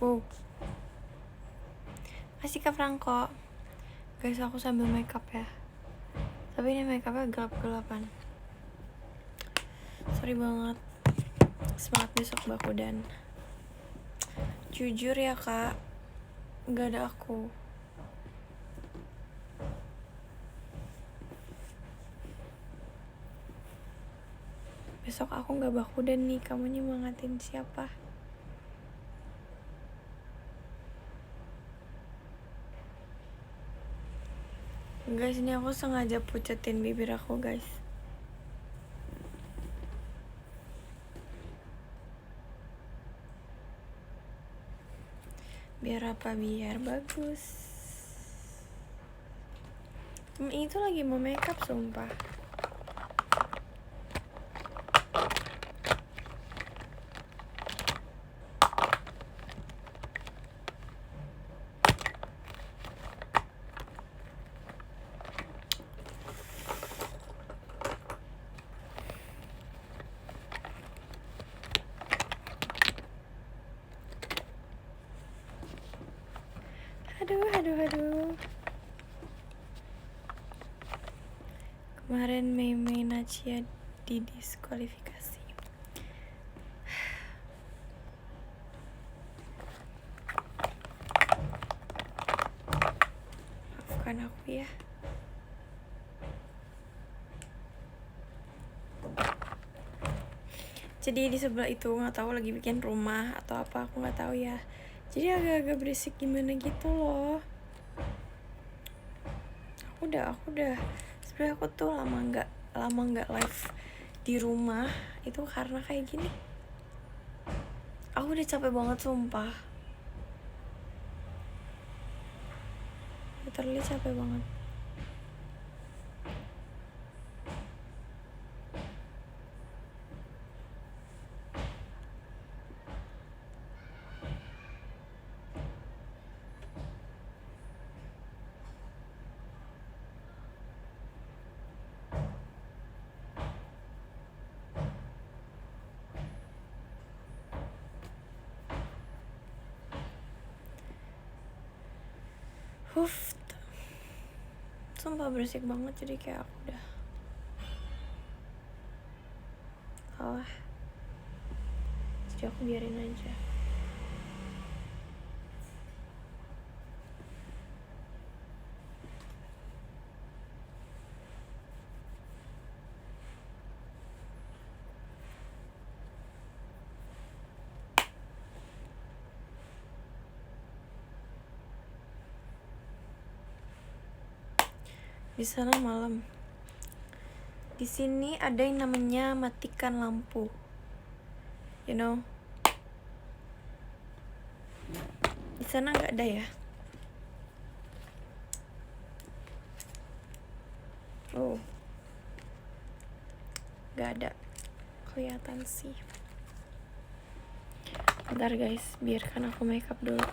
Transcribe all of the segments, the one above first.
Wow. Kasih Kak Franco. Guys, aku sambil makeup ya. Tapi ini makeupnya gelap-gelapan. Sorry banget. Semangat besok Bakudan. Jujur ya Kak, gak ada aku. Besok aku gak Bakudan nih. Kamu nyemangatin siapa? Guys, ini aku sengaja pucetin bibir aku guys. Biar apa? Biar bagus. Itu lagi mau makeup sumpah. Aduh. Kemarin Mei Nacia didiskualifikasi. Maafkan aku ya. Jadi di sebelah itu nggak tahu lagi bikin rumah atau apa, aku nggak tahu ya. Jadi agak-agak berisik gimana gitu loh. Aku udah sebenarnya aku tuh lama nggak live di rumah itu karena kayak gini. Aku udah capek banget sumpah. Literally capek banget. Sumpah berisik banget, jadi kayak aku udah kalah. Jadi aku biarin aja. Di sana malam. Di sini ada yang namanya matikan lampu. You know? Di sana nggak ada ya? Oh, nggak ada. Kelihatan sih. Bentar guys, biarkan aku makeup dulu.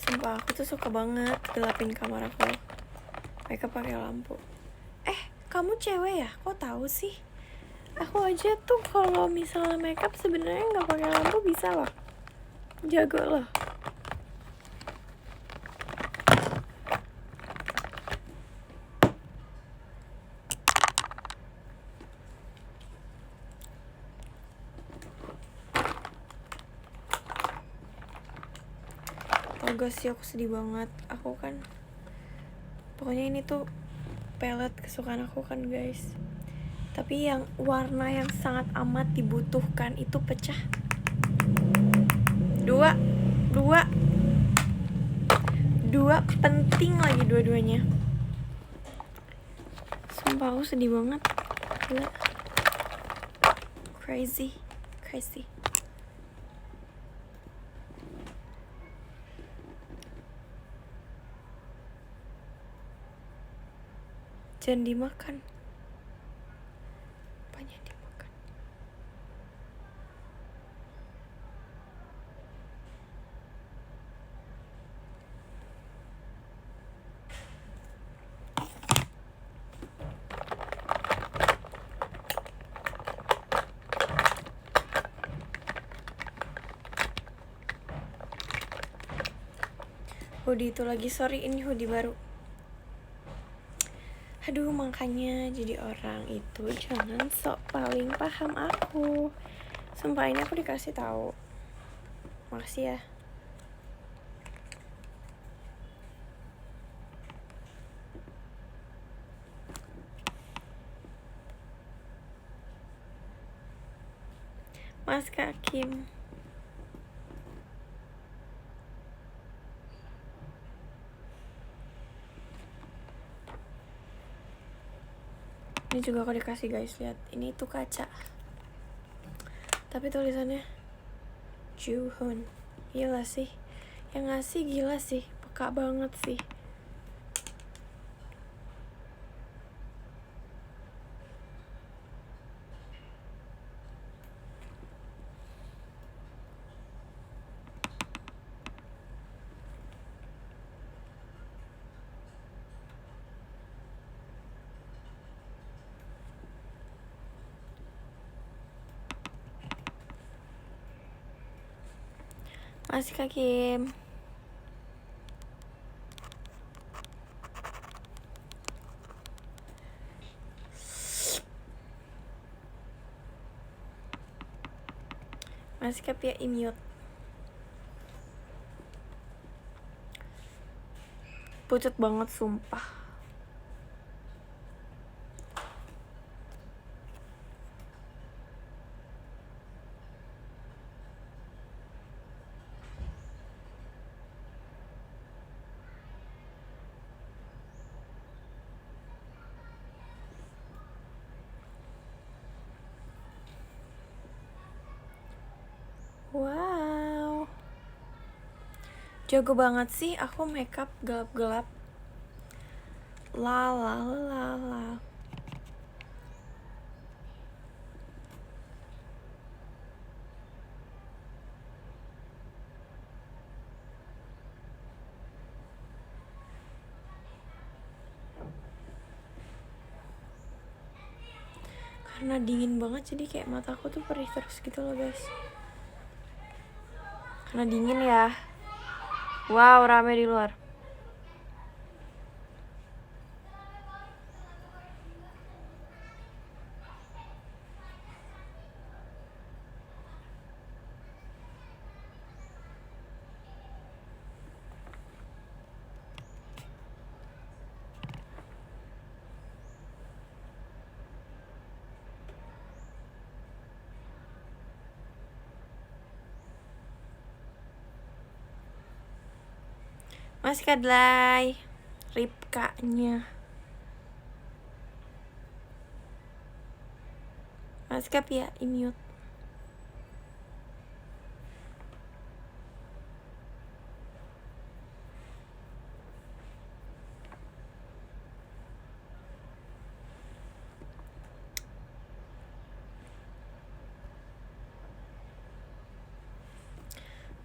Sumpah aku tuh suka banget gelapin kamar aku makeup pakai lampu. Kamu cewek ya? Kok tahu sih? Aku aja tuh kalau misalnya makeup sebenarnya nggak pakai lampu bisa loh. Jago loh. Guys sih aku sedih banget. Aku kan pokoknya ini tuh pelet kesukaan aku kan guys. Tapi yang warna yang sangat amat dibutuhkan itu pecah. Dua penting lagi dua-duanya. Sumpah aku sedih banget. Gila. Crazy. Jangan dimakan. Banyak dimakan. Hoodie itu lagi, sorry ini hoodie baru. Aduh, makanya jadi orang itu jangan sok paling paham aku. Sumpah ini aku dikasih tahu. Makasih ya. Mas Kakim. Ini juga aku dikasih guys, lihat. Ini tuh kaca. Tapi tulisannya Juhun. Gila sih. Yang ngasih gila sih, peka banget sih. Masih Kak Kim. Masih Kak Pia Imyot. Pucat banget sumpah. Wow. Jago banget sih aku makeup gelap-gelap. La la la la. Karena dingin banget jadi kayak mataku tuh perih terus gitu loh guys. Karena dingin ya. Wow, rame di luar. Mas Kadlay, Ripka-nya. Mas Kap ya, imute.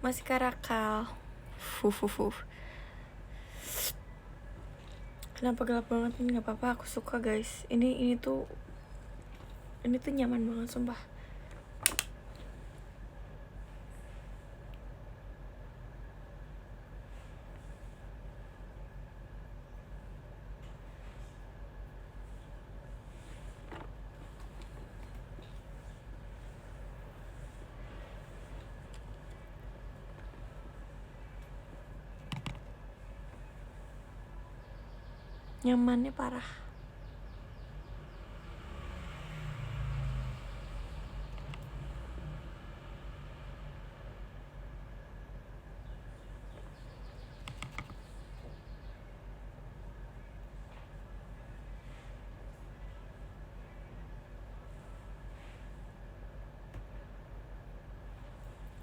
Mas Karakal. Fufufu. Kenapa gelap banget? Nggak apa-apa, aku suka guys. Ini tuh nyaman banget sumpah. Nyamannya parah.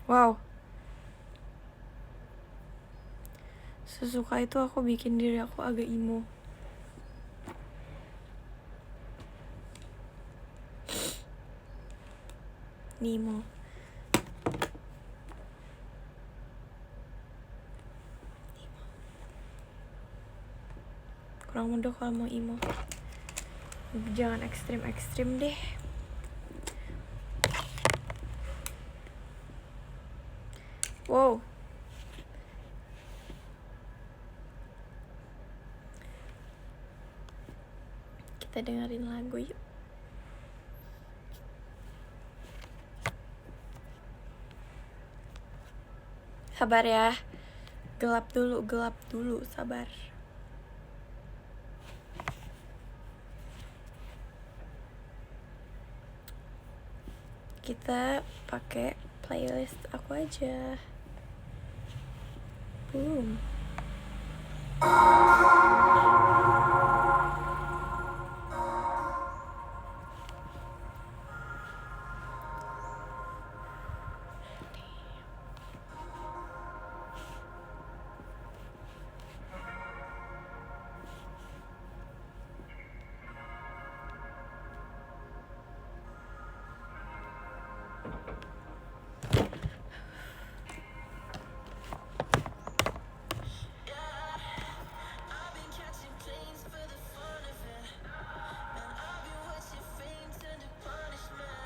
Wow. Sesuka itu aku bikin diri aku agak emo. Nemo. Kurang mudah kalau mau emo. Jangan ekstrim-ekstrim deh. Wow. kita dengerin lagu yuk. Sabar ya, gelap dulu, sabar. Kita pakai playlist aku aja. Boom.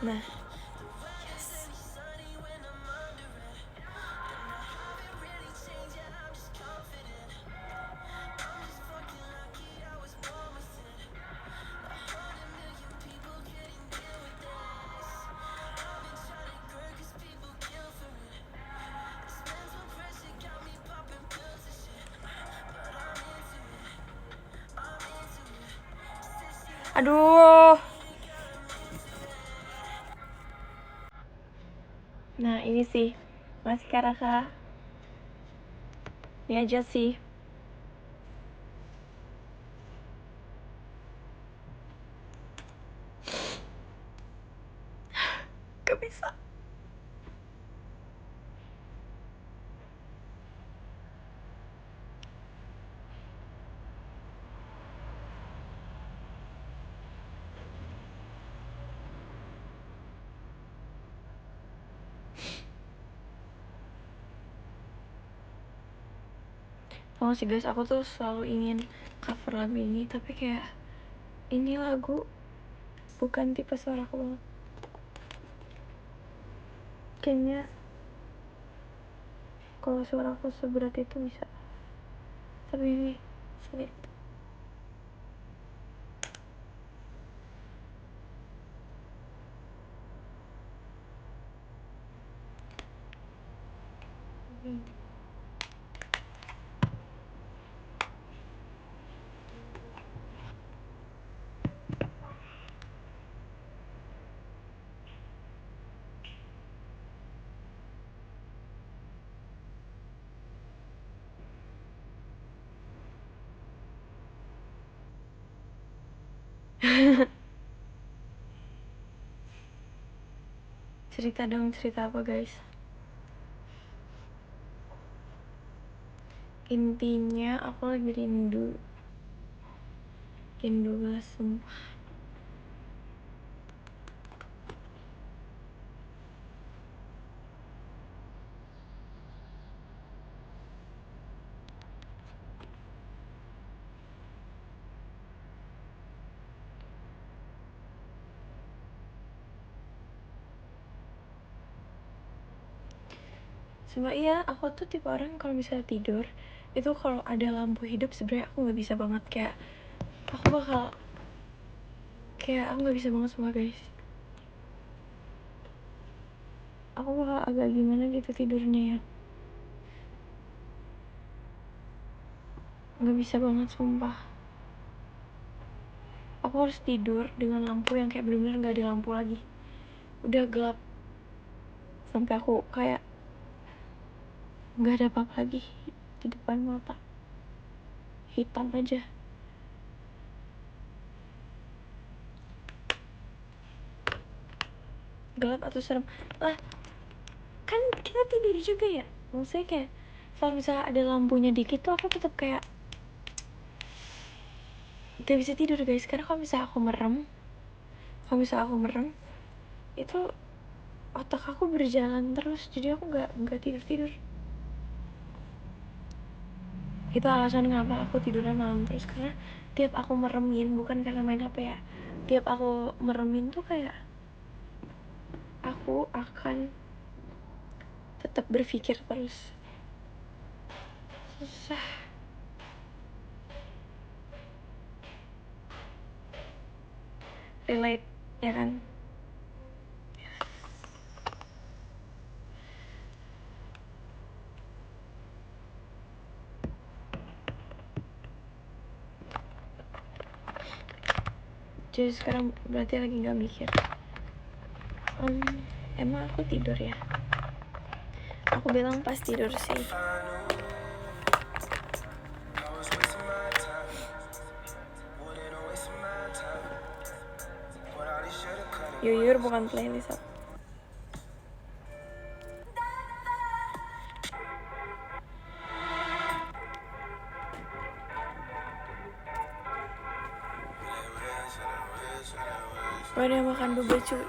Nah, yes. Aduh. Nah, ini sih Mas Karaka. Ini aja sih. Gak bisa. Tau sih guys, aku tuh selalu ingin cover lagu ini, tapi kayak ini lagu bukan tipe suara aku banget. Kayaknya kalau suara aku seberat itu bisa, tapi ini sulit. Cerita dong, cerita apa guys? Intinya aku lagi rindu banget sumpah. Sumpah iya, aku tuh tipe orang kalau misalnya tidur itu kalau ada lampu hidup sebenarnya aku nggak bisa banget, kayak aku nggak bisa banget semua guys. Aku bakal agak gimana gitu tidurnya ya, nggak bisa banget sumpah. Aku harus tidur dengan lampu yang kayak bener-bener nggak ada lampu lagi, udah gelap sampai aku kayak nggak ada apa-apa lagi di depan mata, hitam aja. Gelap atau serem lah, kan kita tidur juga ya, maksudnya kayak kalau misalnya ada lampunya dikit tuh aku tetap kayak gak bisa tidur guys, karena kalau misalnya aku merem itu otak aku berjalan terus, jadi aku nggak tidur. Itu alasan kenapa aku tidurnya malam terus, karena tiap aku meremin, bukan karena main HP ya, tiap aku meremin tuh kayak aku akan tetap berpikir terus. Susah. relate, ya kan? Jadi sekarang berarti lagi nggak mikir. Emang aku tidur ya? Aku bilang pas tidur sih. Yuyur bukan playlist aku. Gue udah makan boba cuy.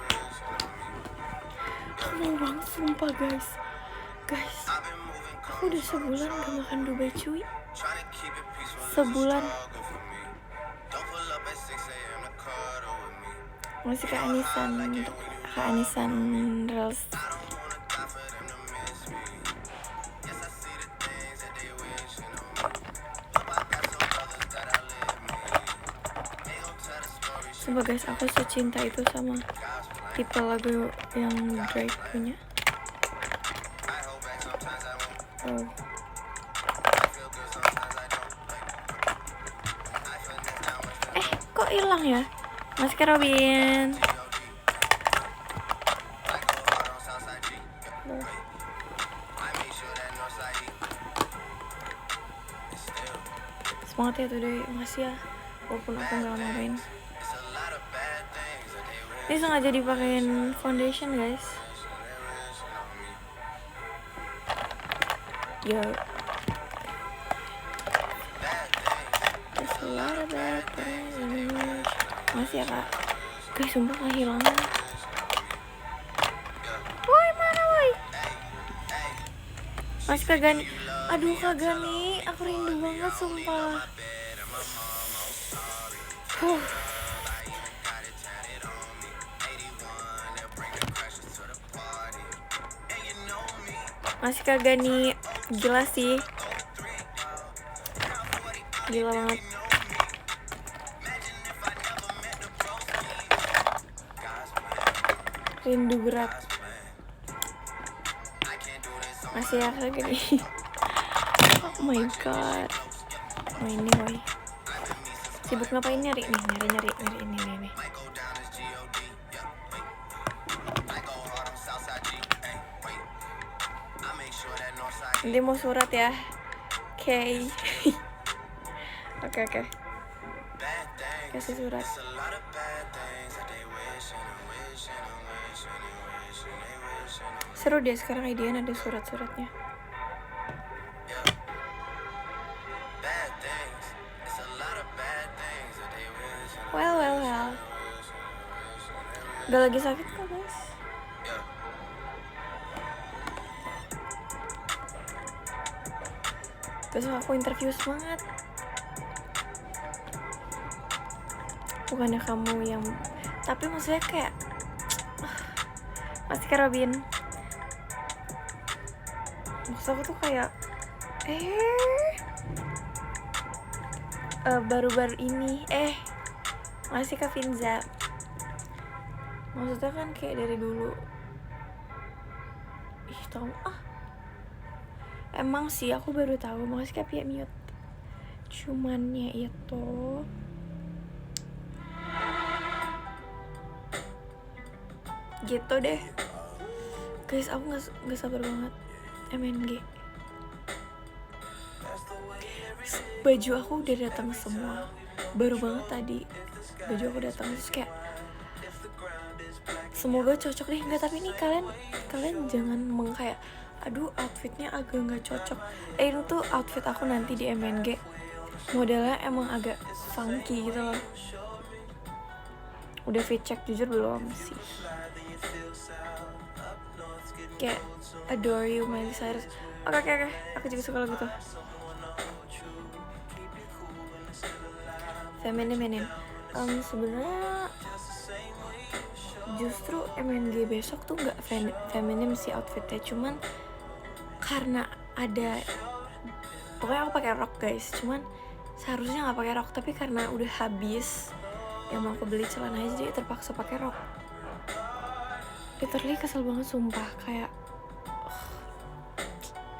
Aku mau banget sumpah guys. Aku udah sebulan gak makan Dubai cuy. Sebulan. Masih keanisan Reels. Sumpah guys, aku secinta itu sama tipe lagu yang Drake punya. Kok hilang ya? Mas Robin. Semangat ya today, makasih ya. Walaupun aku nggak ngapain. Ini sengaja dipakein foundation guys. Yo. Masih ya kak. Guys sumpah kehilangan. Woi mana woi? Mas Kagani. Aduh Kagani, aku rindu banget sumpah. Masih Kagani, gila sih. Gila banget. Rindu berat. Masih ya Kagani. Oh my god. Oh ini woy. Sibuk ngapain nyari ini. Nanti mau surat ya. Oke. Kasih surat. Seru deh sekarang idean ada surat-suratnya. Well. Gak lagi sakit kok guys. Besok aku interview semangat. Bukannya kamu yang, tapi maksudnya kayak Mas Robin. Maksud aku tuh kayak baru-baru ini masih Kak Finza. Maksudnya kan kayak dari dulu. Tau emang sih aku baru tahu. Makasih Kak Pia mute. Cumannya itu gitu deh guys, aku nggak sabar banget MNG. Baju aku udah datang semua, baru banget tadi baju aku datang, terus kayak semoga cocok deh. Enggak, tapi ini kalian jangan kayak aduh outfitnya agak nggak cocok. Itu tuh outfit aku nanti di MNG, modelnya emang agak funky gitu loh. Udah fit check jujur belum sih, kayak Adore You Miley Cyrus. Oke, aku juga suka lagu tuh. Feminin. Sebenarnya justru MNG besok tuh nggak feminim sih outfitnya, cuman karena ada, pokoknya aku pakai rok guys, cuman seharusnya nggak pakai rok, tapi karena udah habis yang mau aku beli celana aja, jadi terpaksa pakai rok. Literally kesel banget sumpah, kayak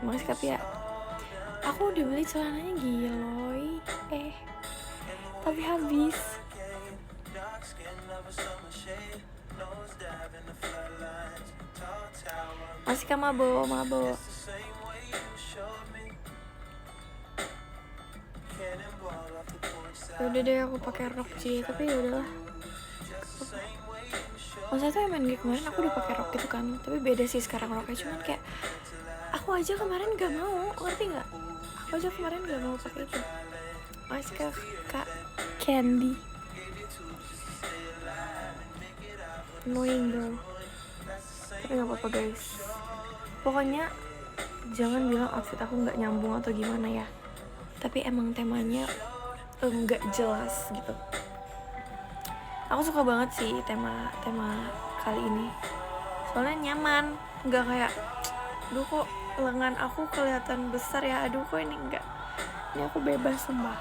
makasih tapi ya aku udah beli celananya giloy, tapi habis. Masih kan mabo. Udah deh aku pakai rok sih, tapi ya udahlah. Maksudnya tuh MNG kemarin aku udah pakai rok gitu kan, tapi beda sih sekarang roknya, cuman kayak aku aja kemarin gak mau, ngerti nggak? Aku aja kemarin gak mau pakai itu. Masih ke Kak Candy. Annoying bro. Tapi nggak apa-apa guys. Pokoknya jangan bilang outfit aku nggak nyambung atau gimana ya. Tapi emang temanya nggak jelas gitu. Aku suka banget sih tema kali ini. Soalnya nyaman, nggak kayak, aduh kok lengan aku kelihatan besar ya. Aduh kok ini enggak. Ini aku bebas sumpah.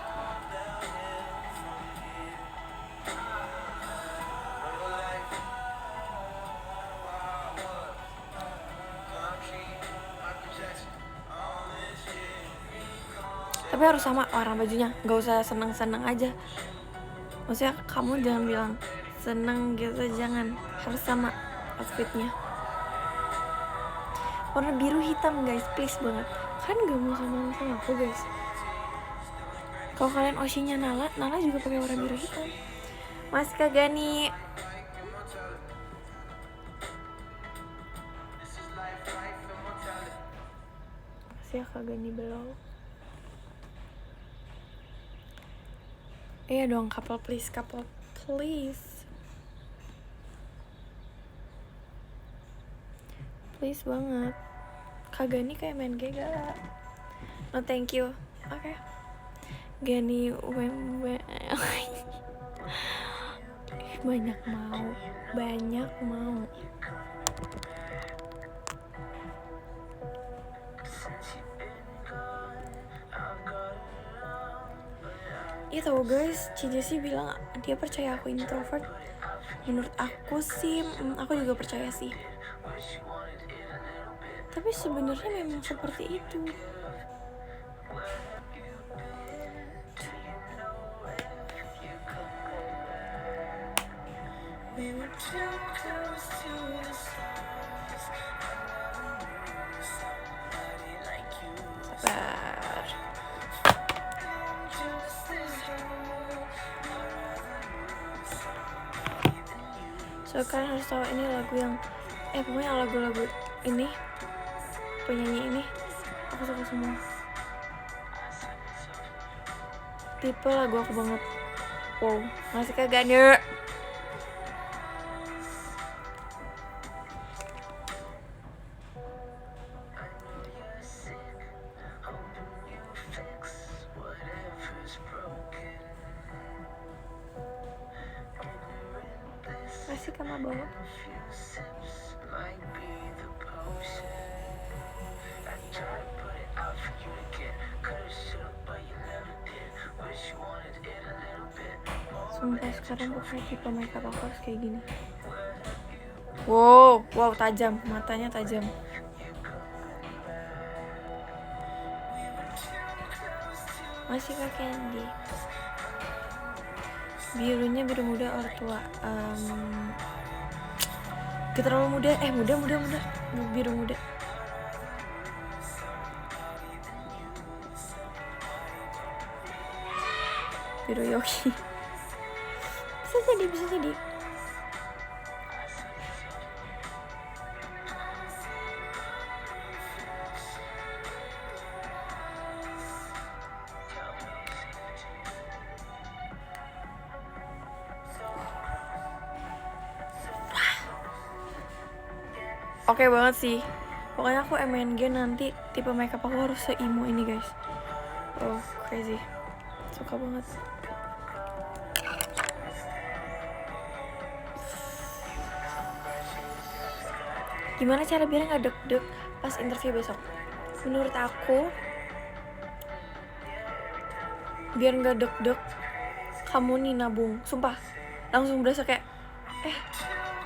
Tapi harus sama warna bajunya, nggak usah seneng-seneng aja. Maksudnya kamu jangan bilang seneng gitu, jangan, harus sama outfitnya. Warna biru hitam guys, please banget. Kan gak mau sama aku guys. Kalau kalian Oshinya Nala juga pakai warna biru hitam. Mas Kak Gani. Masih ya Kak Gani belum. Iya dong, couple please. Please banget. Kak Gani kayak main gak? No thank you. Oke. Gani banyak mau. Iya tau guys, Cijesi bilang dia percaya aku introvert. Menurut aku sih, aku juga percaya sih. Tapi sebenarnya memang seperti itu. Sabar. So kalian harus tahu ini lagu yang pokoknya lagu-lagu ini, penyanyi ini aku suka semua. Tipe lagu aku banget. Wow, masih kagak nih. Masih kamu bawa. Sumpah sekarang pakai tipe makeup aku harus kayak gini. Wow, tajam, matanya tajam. Masih Kak Candy. Birunya biru muda orang tua. Gak terlalu muda, muda. Biru muda. Biru Yogi. Bisa jadi. Oke banget sih. Pokoknya aku MNG nanti tipe makeup aku harus se-emo ini guys. Oh crazy. Suka banget. Gimana cara biar gak deg-deg pas interview besok? Menurut aku, biar gak deg-deg, kamu nih nabung. Sumpah, langsung berasa kayak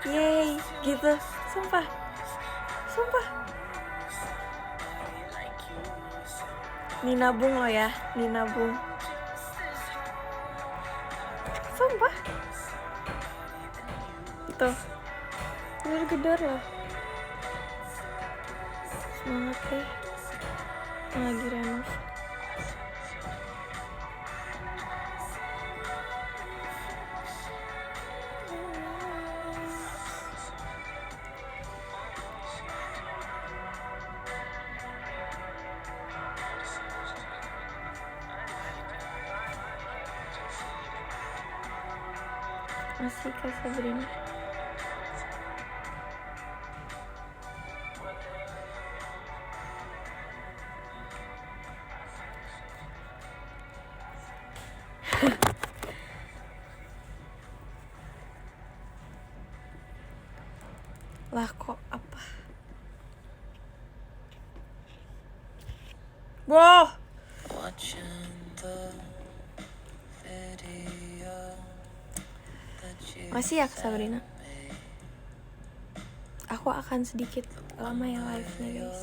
yay gitu. Sumpah ini nabung loh ya, ini nabung, sumpah itu gedor loh. Semangat deh lagi renov. Masih Kak Sabrina. Lah kok apa? Bro. Masih ya Kak Sabrina. Aku akan sedikit lama ya live-nya guys.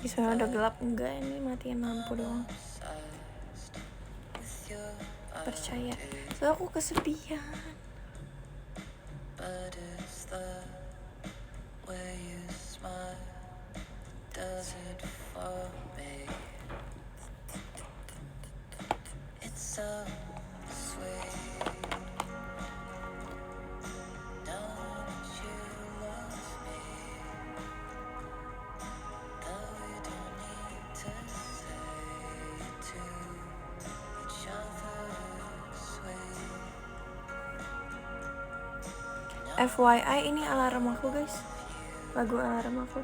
Misalnya udah gelap, enggak, ini matiin lampu doang. Percaya, so aku kesepian. FYI ini alarm aku guys, lagu alarm aku.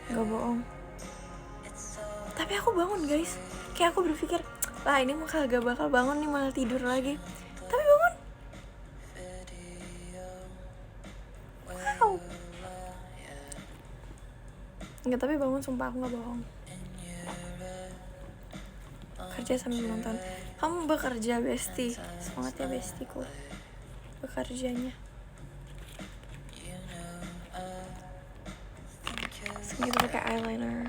Gak bohong. Tapi aku bangun guys, kayak aku berpikir, lah ini mah kagak bakal bangun nih, malah tidur lagi. Tapi bangun. Wow. Enggak, tapi bangun sumpah, aku gak bohong. Kerja sambil nonton. Kamu bekerja Besti, semangat ya Bestiku bekerjanya. Segitu pakai eyeliner.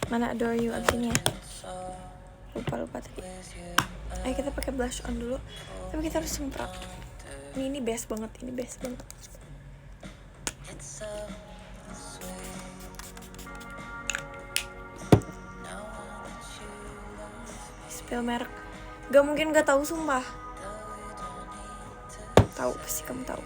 Mana Adore You abis ini ya? Lupa tadi. Ayo kita pakai blush on dulu, tapi kita harus semprot. Ini best banget, ini best banget. Spill merek, gak mungkin gak tahu sumpah. Tahu, pasti kamu tahu.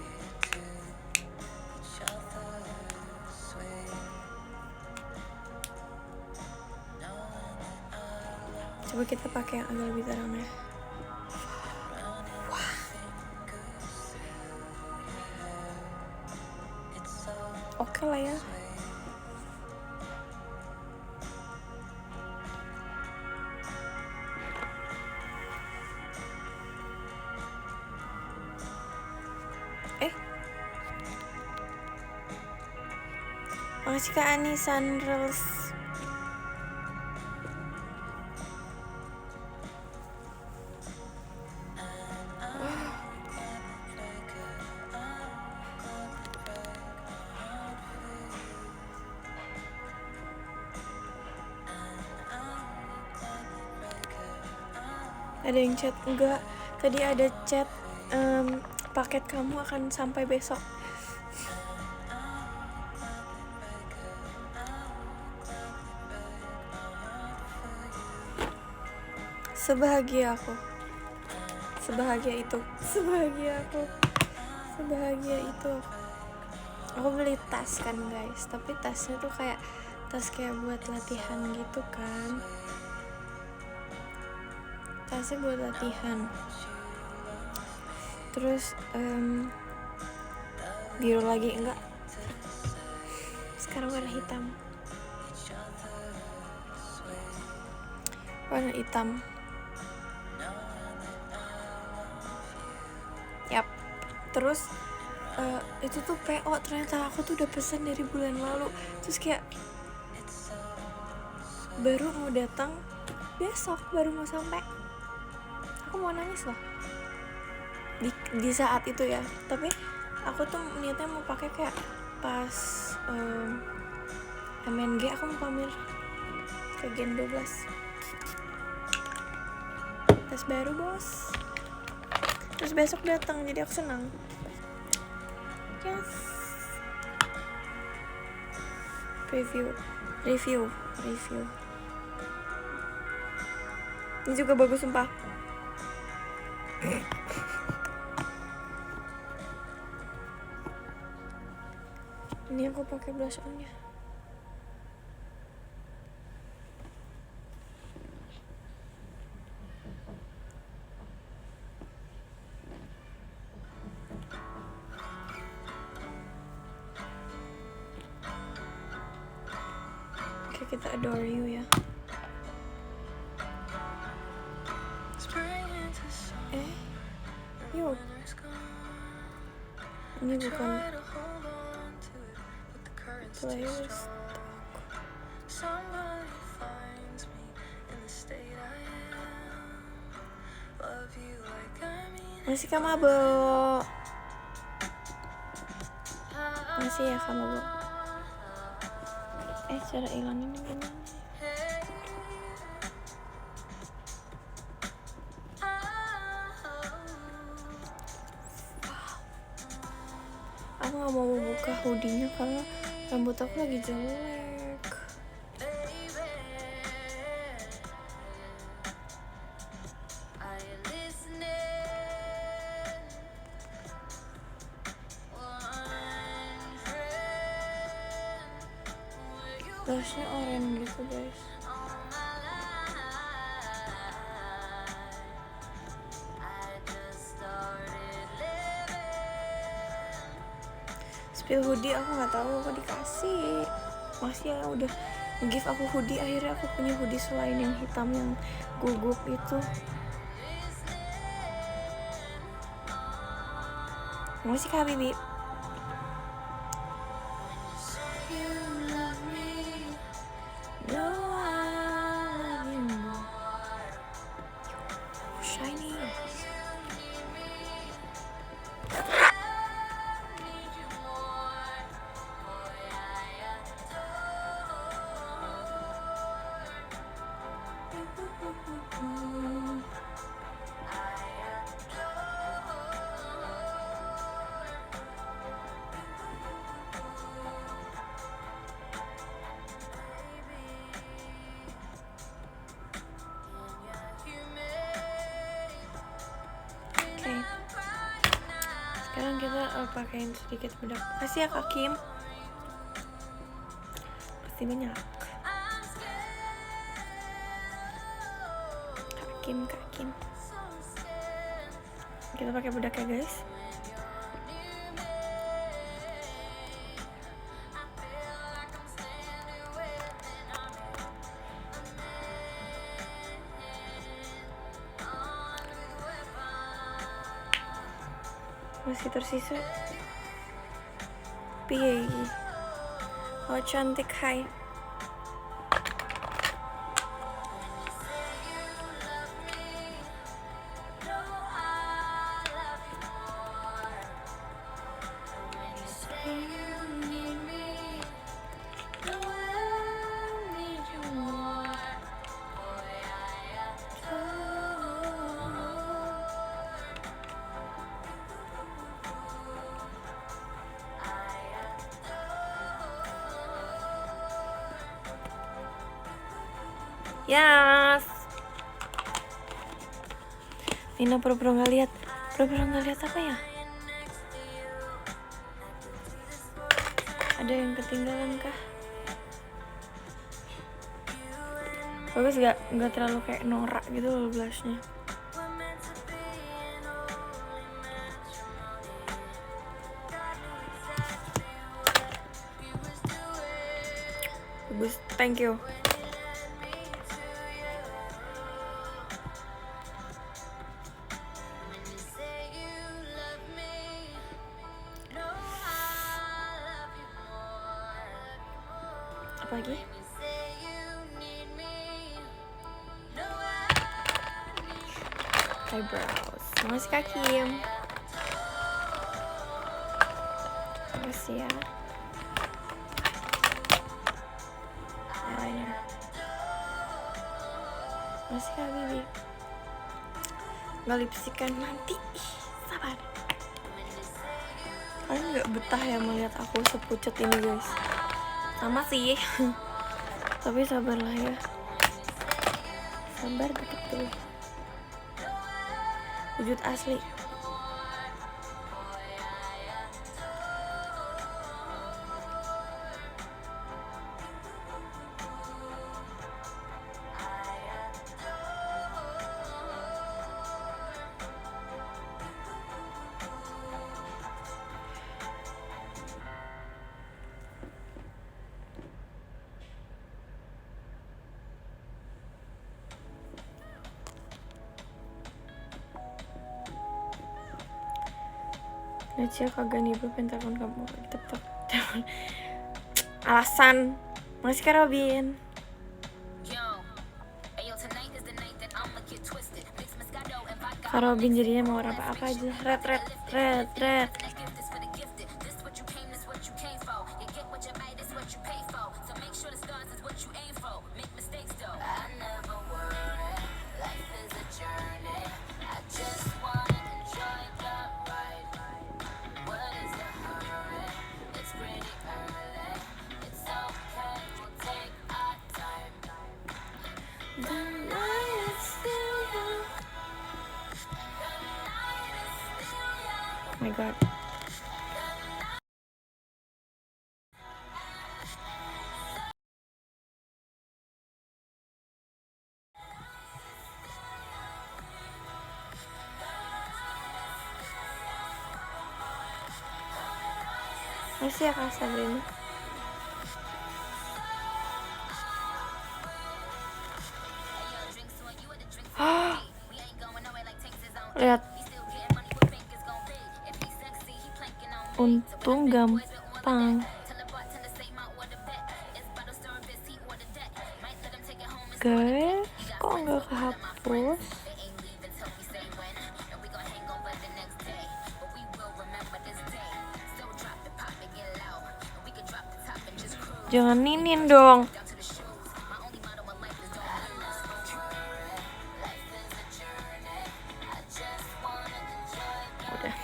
Coba kita pakai yang agak lebih terang ya. Wah. Oke lah ya. Makasih Kak Ani Sunrels. Ada yang chat, enggak, tadi ada chat paket kamu akan sampai besok. Sebahagia aku, sebahagia itu aku beli tas kan guys, tapi tasnya tuh kayak tas kayak buat latihan gitu kan, tasnya buat latihan. Terus biru lagi enggak, sekarang warna hitam, warna hitam. Yap. Terus itu tuh PO, ternyata aku tuh udah pesen dari bulan lalu. Terus kayak baru mau datang besok, baru mau sampai. Aku mau nangis loh di saat itu ya. Tapi aku tuh niatnya mau pakai kayak pas MNG aku mau pamer ke Gen 12 tes baru bos. Terus besok datang, jadi aku senang. Yes. Review. Ini juga bagus sumpah. Ini aku pakai blush on-nya. Oke, kita adore you ya. Yuk. Ini bukan playlist. Masih Kak Mabo. Masih ya Kak Mabo. Cara ilangin gimana? Aku gak mau buka hoodie-nya karena rambut aku lagi jelek. Blushnya oranye gitu guys. Spill hoodie aku nggak tahu apa dikasih. Masih ya udah give aku hoodie, akhirnya aku punya hoodie selain yang hitam yang gugup itu. Masih Kak Bibi. Sekarang kita pakaiin sedikit bedak. Kasih ya Kak Kim. Pasti banyak. Kak Kim. Kita pakai bedak ya guys. Masih tersisa piye. Oh cantik, hai. Yes. Nina pura-pura nggak lihat apa ya? Ada yang ketinggalan kah? Bagus nggak terlalu kayak norak gitu loh blushnya. Bagus, thank you. lagi. Eyebrows. Makasih Kak Kim. Makasih ya. Eyeliner. Makasih Kak Bibi. Nggak lipstikan nanti. Sabar. Kalian nggak betah ya melihat aku sepucet ini guys. Sama sih. Tapi sabarlah ya. Sabar betul. Wujud asli. Nacia kagak nih, gue pengen telepon kamu. Tetep alasan. Masih Kak Robin. Kak Robin jadinya mau apa aja. Red. Oh my god. Masih ya Kak Sabrina. Lihat. Untung gampang. Guys, kok nggak kehapus? Jangan ninin dong. Udah.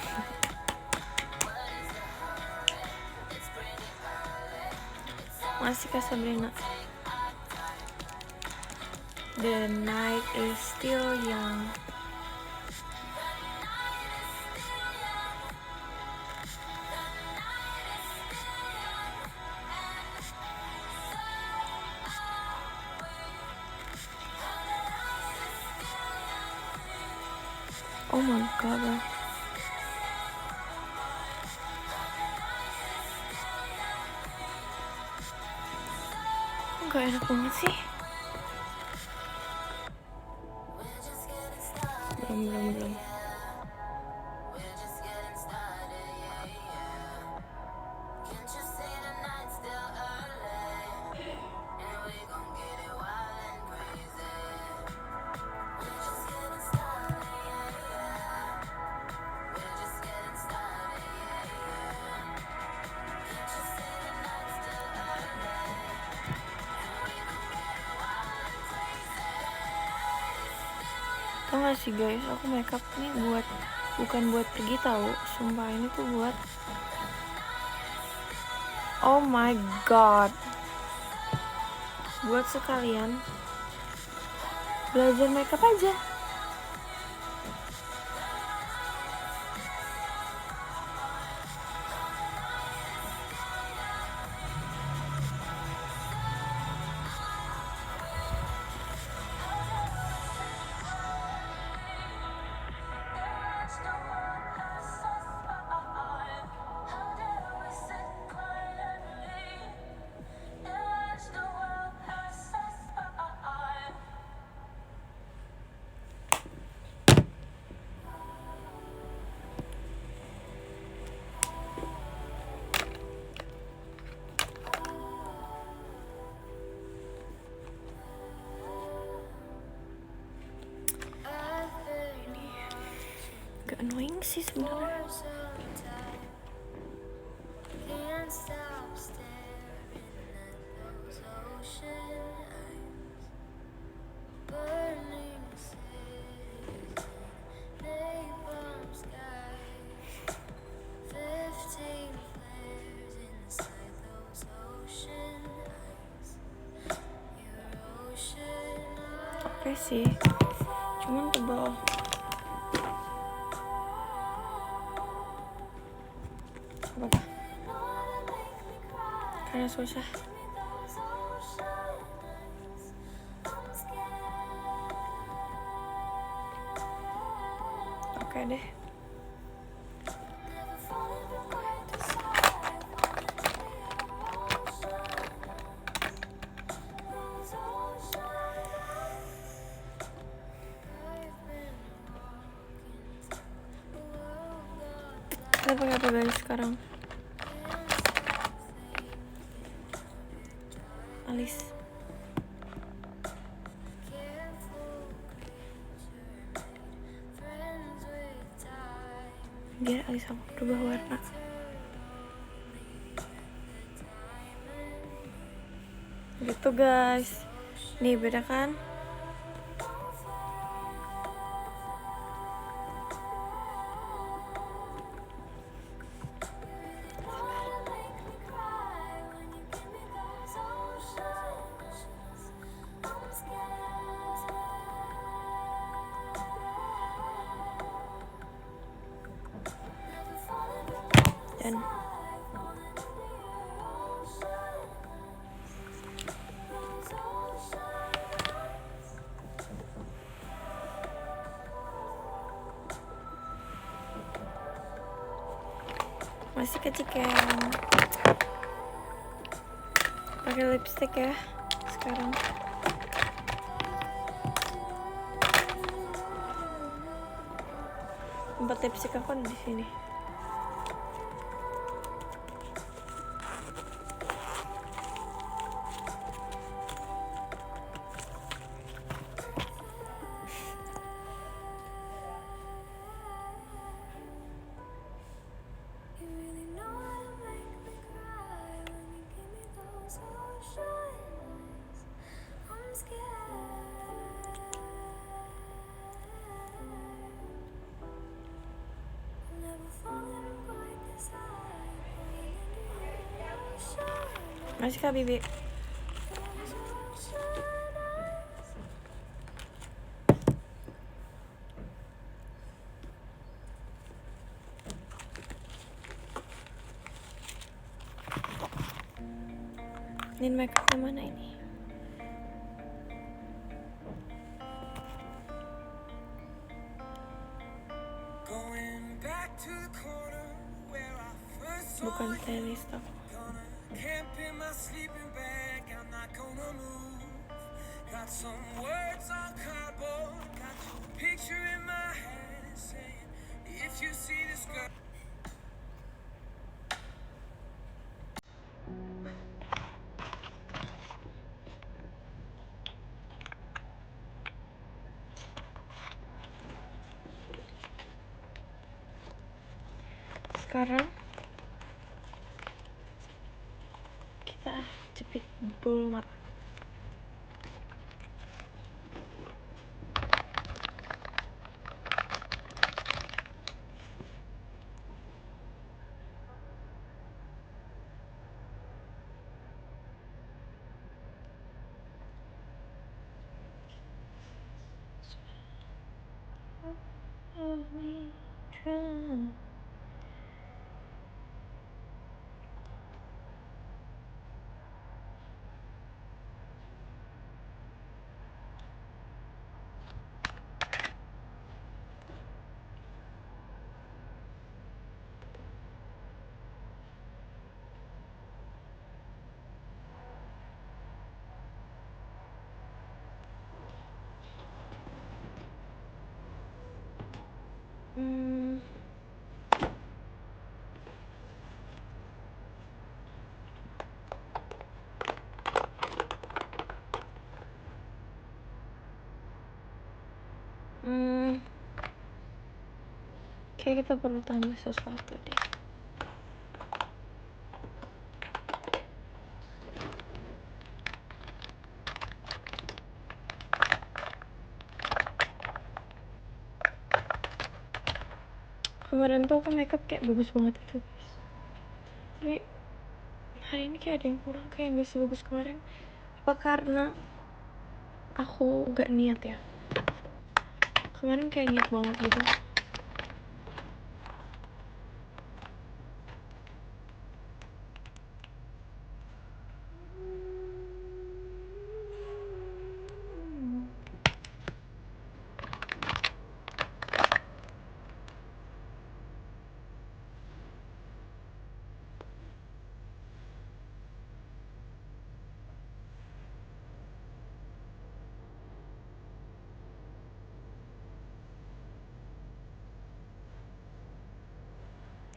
Masih Kak Sabrina. The night is still young. Oh my god. Gak enak banget sih. Belum. Tau gak sih guys, aku makeup nih bukan buat pergi tahu. Sumpah ini tuh buat, oh my god, buat sekalian belajar makeup aja. sih sebenarnya? Oke sih, cuman tebal. Apa? Karena susah. Oke deh. Kita pakai apa guys sekarang? Alis. Biar alis aku berubah warna. Gitu guys. Nih beda kan? Dan masih kecikan. Pakai lipstick ya sekarang. Tempat lipstick aku ada di sini. Masih Kak Bibi. Ini makeupnya mana ini? Bukan stylist aku. Sekarang kita jepit bulu mata. Kayak kita perlu tambah sesuatu deh. Kemarin tuh aku makeup kayak bagus banget itu guys. Tapi hari ini kayak ada yang kurang, kayak gak sebagus kemarin. Apa karena aku gak niat ya? Kemarin kayak niat banget gitu.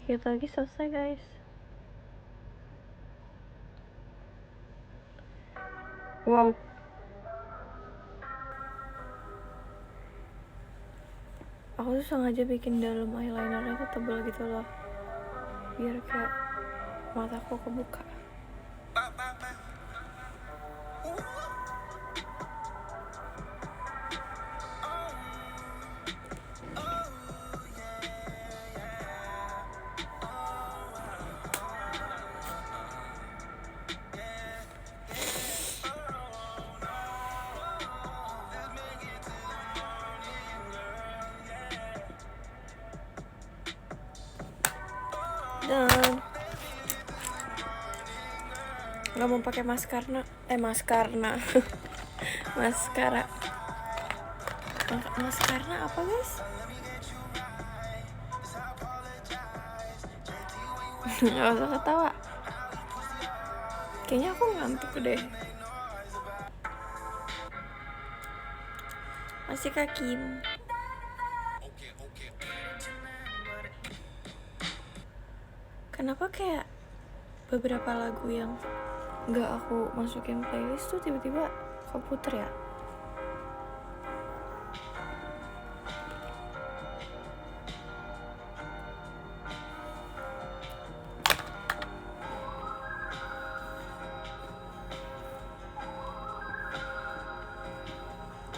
Dikit lagi selesai guys. Wow. Aku tuh sengaja bikin dalam eyelinernya tuh tebal gitu loh, biar kayak mataku kebuka. Dan nggak mau pakai maskara maskara apa guys? Nggak usah ketawa, kayaknya aku ngantuk deh. Masih Kak Kim. Kenapa kayak beberapa lagu yang nggak aku masukin playlist tuh tiba-tiba keputer ya?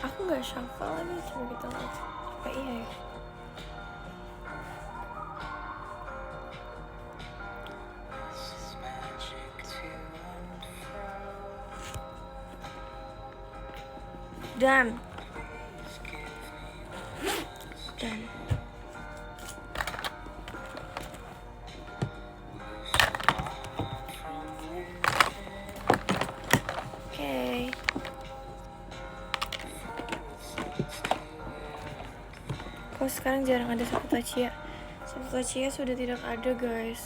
Aku nggak shuffle lagi, coba kita lihat. Apa iya ya? Dan oke. Kok sekarang jarang ada Saputra Cia? Saputra Cia sudah tidak ada guys.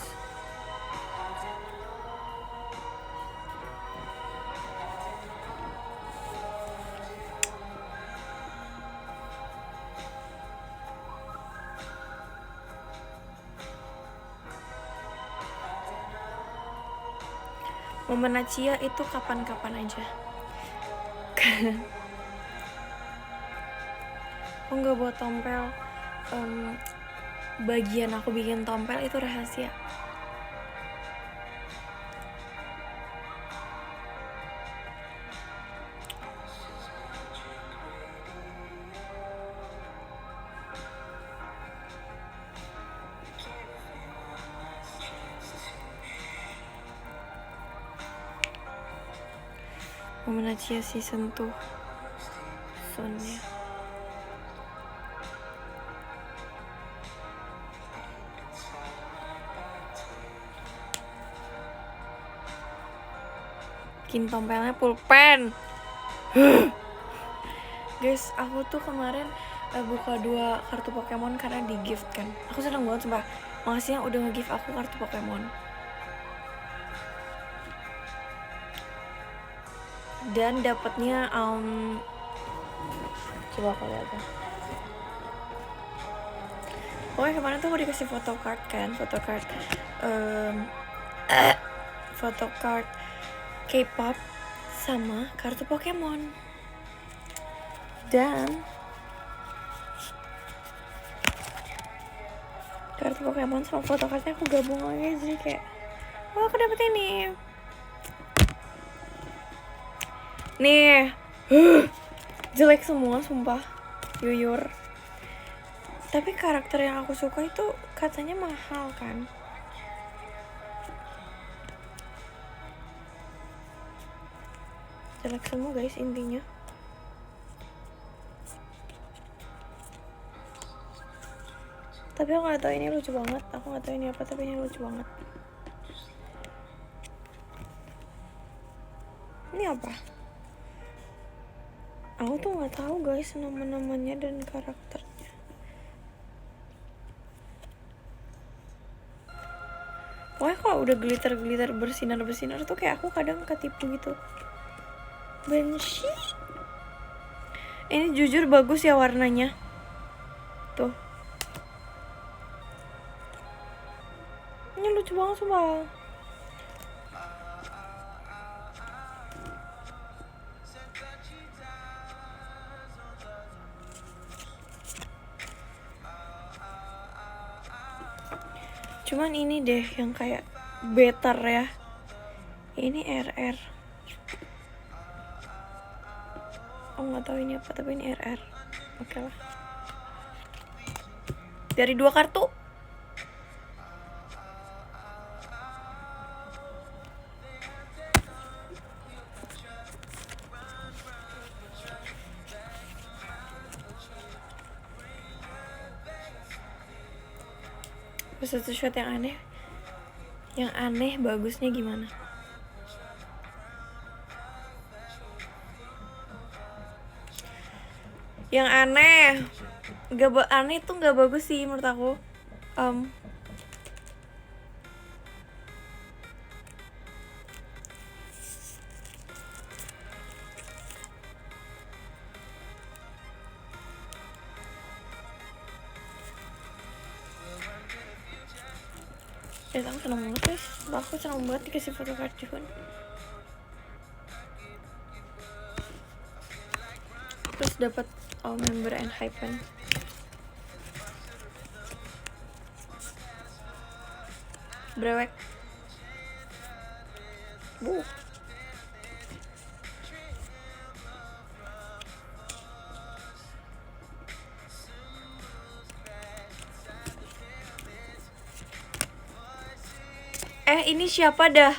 Momen Cia itu kapan-kapan aja. Aku nggak buat tompel. Bagian aku bikin tompel itu rahasia. Momen Cia season 2 soonnya. Bikin tompelnya pulpen. Guys, aku tuh kemarin buka 2 kartu Pokemon karena di gift kan. Aku seneng banget sumpah. Makasih yang udah nge-gift aku kartu Pokemon. Dan dapatnya coba aku lihat ya. Pokoknya kemarin tuh aku dikasih photocard kan, photocard K-pop sama kartu Pokemon. Dan kartu Pokemon sama foto kartunya aku gabung lagi, jadi kayak oh aku dapet ini nih. Jelek semua sumpah, jujur. Tapi karakter yang aku suka itu katanya mahal kan. Jelek semua guys intinya. Tapi aku gak tahu ini lucu banget. Aku gak tahu ini apa, tapi ini lucu banget. Ini apa? Aku tuh gak tahu guys nama-namanya dan karakternya. Pokoknya kalau udah glitter-glitter bersinar-bersinar tuh kayak aku kadang ketipu gitu. Benci. Ini jujur bagus ya warnanya. Tuh. Ini lucu banget sumpah. Cuman ini deh yang kayak better ya. Ini RR. Aku nggak tahu ini apa, tapi ini RR. Oke lah. Dari 2 kartu. Satu shot yang aneh. Yang aneh bagusnya gimana? Yang aneh, aneh tuh nggak bagus sih menurut aku. Aku seneng banget guys. Aku seneng banget dikasih foto kartun. Terus dapat member and hypen. Brewek. Ini siapa dah?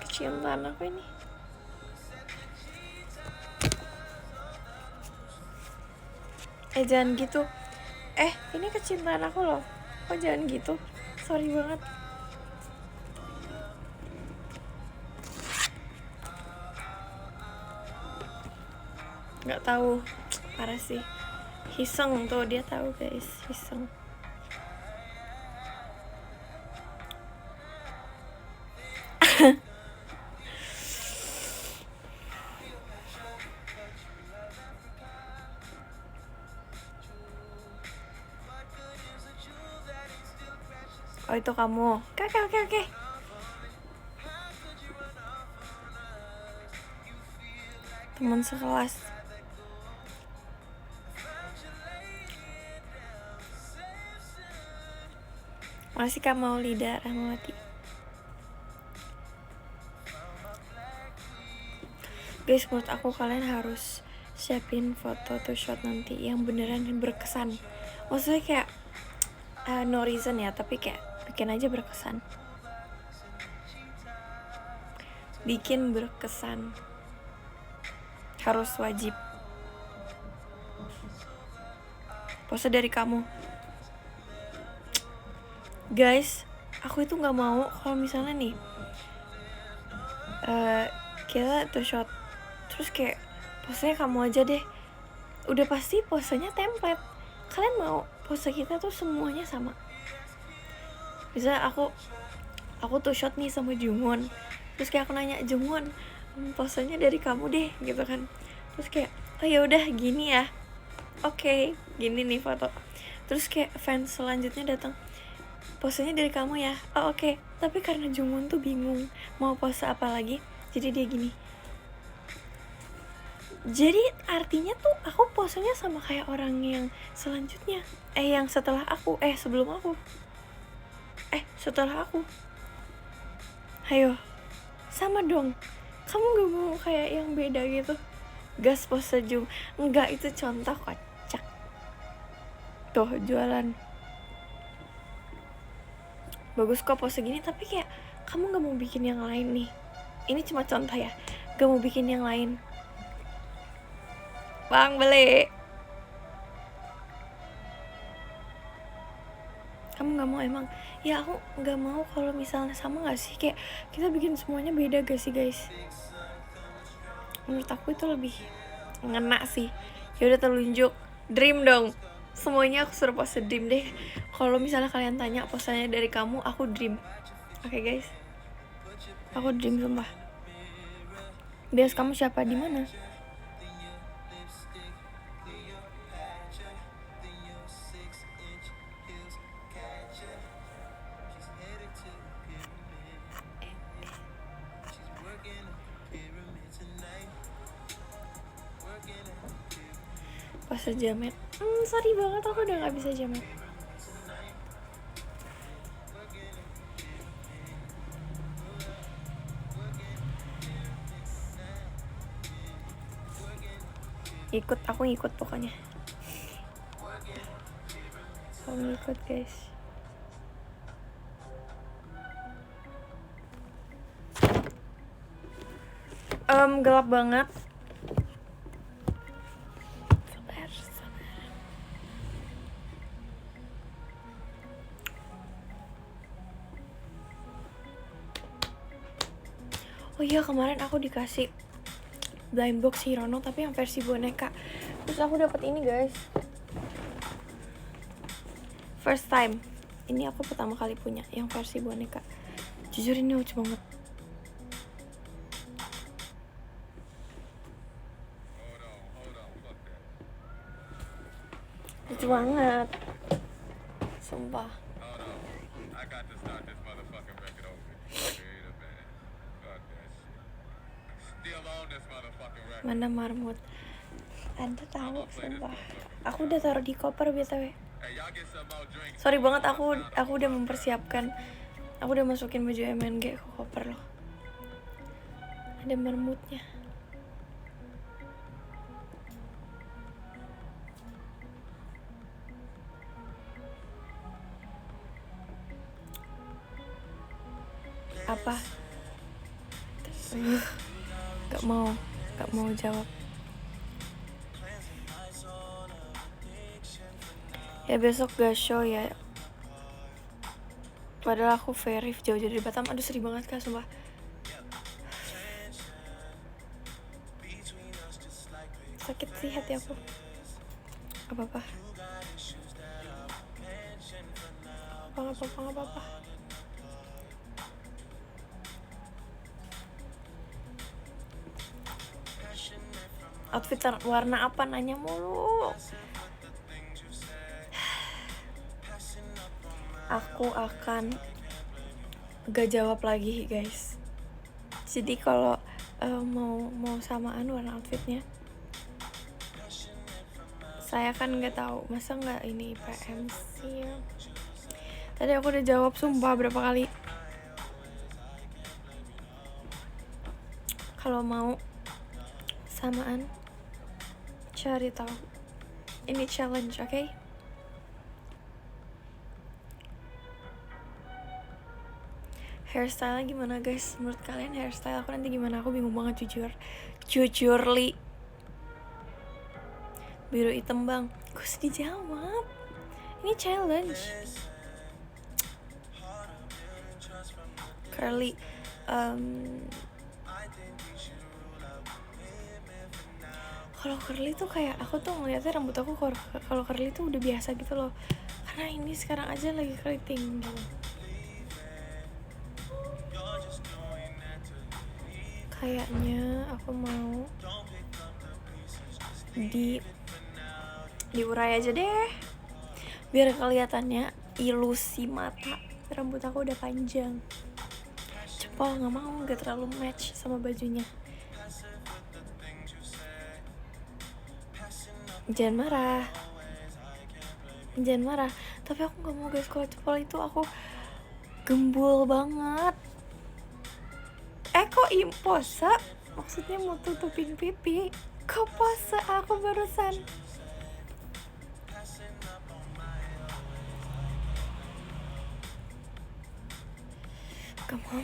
Kecintaan aku ini. Jangan gitu. Ini kecintaan aku loh. Kok jangan gitu? Sorry banget. Nggak tahu. Parah sih. Hiseng tuh, dia tahu guys. Hiseng. Oh itu kamu. Oke. Teman sekelas. Masih Kak Maulida Rahmawati. Guys, menurut aku kalian harus siapin foto to shot nanti yang beneran berkesan. Maksudnya kayak no reason ya, tapi kayak bikin aja berkesan. Bikin berkesan. Harus wajib. Pose dari kamu. Guys, aku itu gak mau kalau misalnya nih kita to shot terus kayak posenya kamu aja deh. Udah pasti posenya template. Kalian mau pose kita tuh semuanya sama. Misalnya aku to shot nih sama Jungwon. Terus kayak aku nanya, Jungwon, posenya dari kamu deh gitu kan. Terus kayak, oh ya udah gini ya. Oke, gini nih foto. Terus kayak fans selanjutnya datang, posenya dari kamu ya. Oh oke. Tapi karena Jungwon tuh bingung mau pose apa lagi, jadi dia gini. Jadi artinya tuh aku posenya sama kayak orang yang selanjutnya, yang setelah aku, sebelum aku, setelah aku. Hayo, sama dong. Kamu gak mau kayak yang beda gitu? Gas pose zoom. Enggak, itu contoh kocak. Tuh jualan. Bagus kok pose gini, tapi kayak kamu gak mau bikin yang lain nih. Ini cuma contoh ya. Gak mau bikin yang lain. Bang, beli. Kamu gak mau emang? Ya aku gak mau kalau misalnya sama gak sih? Kayak kita bikin semuanya beda gak sih guys? Menurut aku itu lebih ngena sih. Ya udah telunjuk. Dream dong. Semuanya aku suruh pose dream deh. Kalau misalnya kalian tanya posenya dari kamu, aku dream. Oke guys. Aku dream sumpah. Bias kamu siapa di mana? Pose jamet. Sorry banget, aku udah gak bisa jamet. Aku ngikut pokoknya. Aku ngikut guys. Gelap banget. Sabar. Oh iya, kemarin aku dikasih blind box Hirono tapi yang versi boneka. Terus aku dapat ini guys. First time. Ini aku pertama kali punya yang versi boneka. Jujur ini lucu banget. Lucu banget. Sumpah. Mana marmut? Anda tahu sumpah. Aku udah taruh di koper BTW. Sorry banget, aku udah mempersiapkan. Aku udah masukin baju MNG ke koper loh. Ada marmutnya. Apa? Gak mau jawab. Ya besok gak show ya. Padahal aku verif jauh-jauh dari Batam. Aduh sedih banget kak sumpah. Sakit sih hati aku. Gak apa-apa. Outfit warna apa nanya mulu. Aku akan gak jawab lagi guys. Jadi kalau mau samaan warna outfitnya, saya kan nggak tahu. Masa nggak ini PM sih ya? Tadi aku udah jawab sumpah berapa kali. Kalau mau samaan, cari tahu. Ini challenge, oke? Hairstyle gimana guys? Menurut kalian hairstyle aku nanti gimana? Aku bingung banget jujur li. Biru hitam bang. Gue sedih jawab. Ini challenge. Curly. Kalau curly tuh kayak aku tuh ngeliatnya rambut aku kalau curly tuh udah biasa gitu loh. Karena ini sekarang aja lagi keriting gitu. Kayaknya aku mau diurai aja deh. Biar kelihatannya ilusi mata. Rambut aku udah panjang. Cepol nggak mau, nggak terlalu match sama bajunya. Jangan marah, tapi aku nggak mau guys, kalau cepol itu aku gembul banget. Kok pose? Maksudnya mau tutupin pipi? Kok pose aku barusan? Gak mau.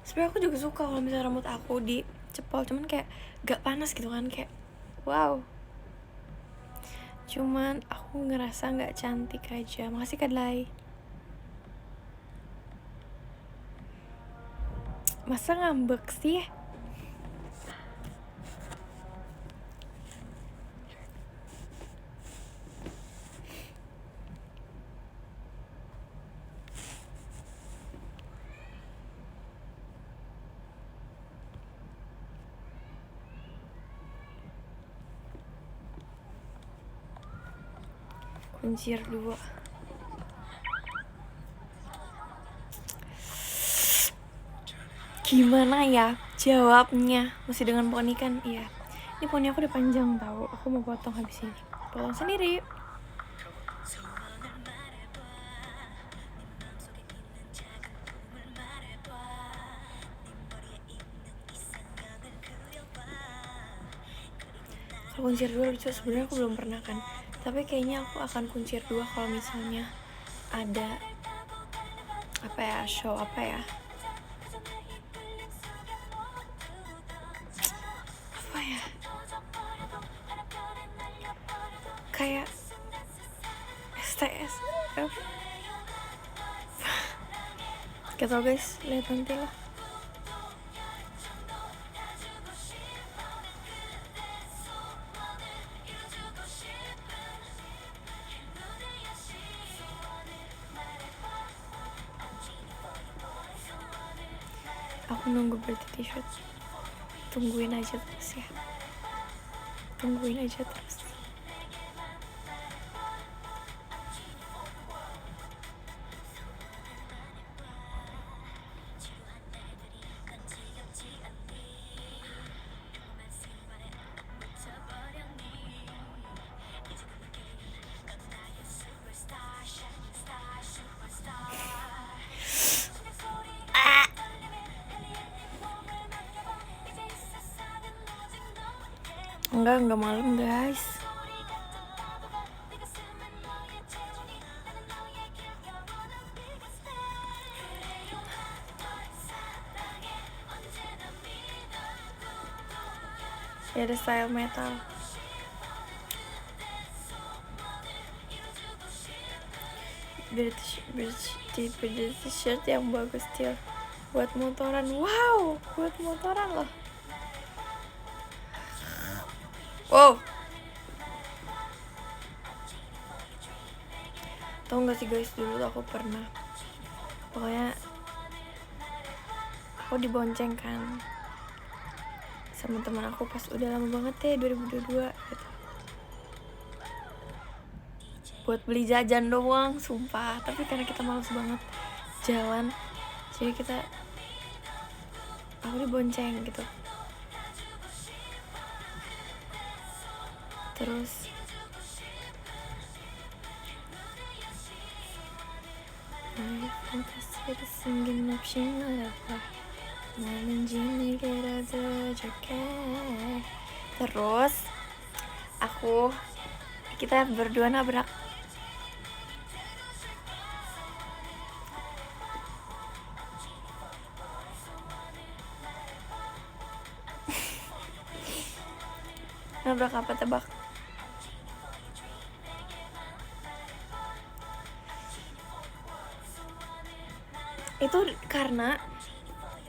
Sebenarnya aku juga suka kalau misalnya rambut aku dicepol, cuman kayak gak panas gitu kan, kayak wow. Cuman aku ngerasa gak cantik aja. Makasih Kadlai. Masa ngambek sih? Kuncir 2. Gimana ya jawabnya? Masih dengan poni kan? Iya. Ini poni aku udah panjang tahu. Aku mau potong habis ini. Potong sendiri. Kalau kuncir 2 lucu, sebenarnya aku belum pernah kan. Tapi kayaknya aku akan kuncir 2 kalau misalnya ada show kayak STS. Gak tau guys, lihat nanti lah. Aku nunggu berarti t-shirt. Tungguin aja terus ya. Enggak malam guys. Ya ada style metal. British shirt yang bagus still. Buat motoran. Wow, buat motoran loh. Wow. Tau gak sih guys, dulu tuh aku pernah, pokoknya aku dibonceng kan sama teman aku pas udah lama banget ya 2022 gitu. Buat beli jajan doang, sumpah. Tapi karena kita malas banget jalan, jadi aku dibonceng gitu. Terus singing option apa menjini kira jaket. Terus kita berdua nabrak. Nabrak apa, tebak? Itu karena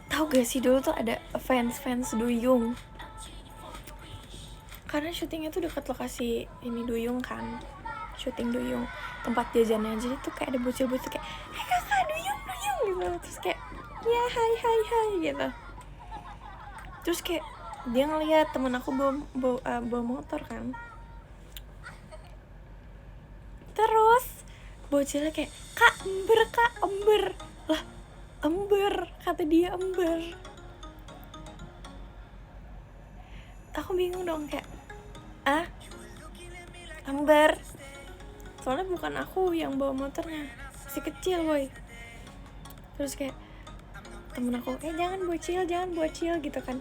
tahu gak sih, dulu tuh ada fans Duyung. Karena syutingnya tuh dekat lokasi ini Duyung kan, syuting Duyung, tempat jajannya. Jadi tuh kayak ada bocil-bocil kayak, kakak Duyung gitu. Terus kayak, ya hai gitu. Terus kayak dia ngeliat temen aku bawa motor kan. Terus bocilnya kayak, kak ember lah, ember, kata dia ember. aku bingung dong kayak Amber, soalnya bukan aku yang bawa motornya, masih kecil boy. Terus kayak temen aku jangan bocil gitu kan.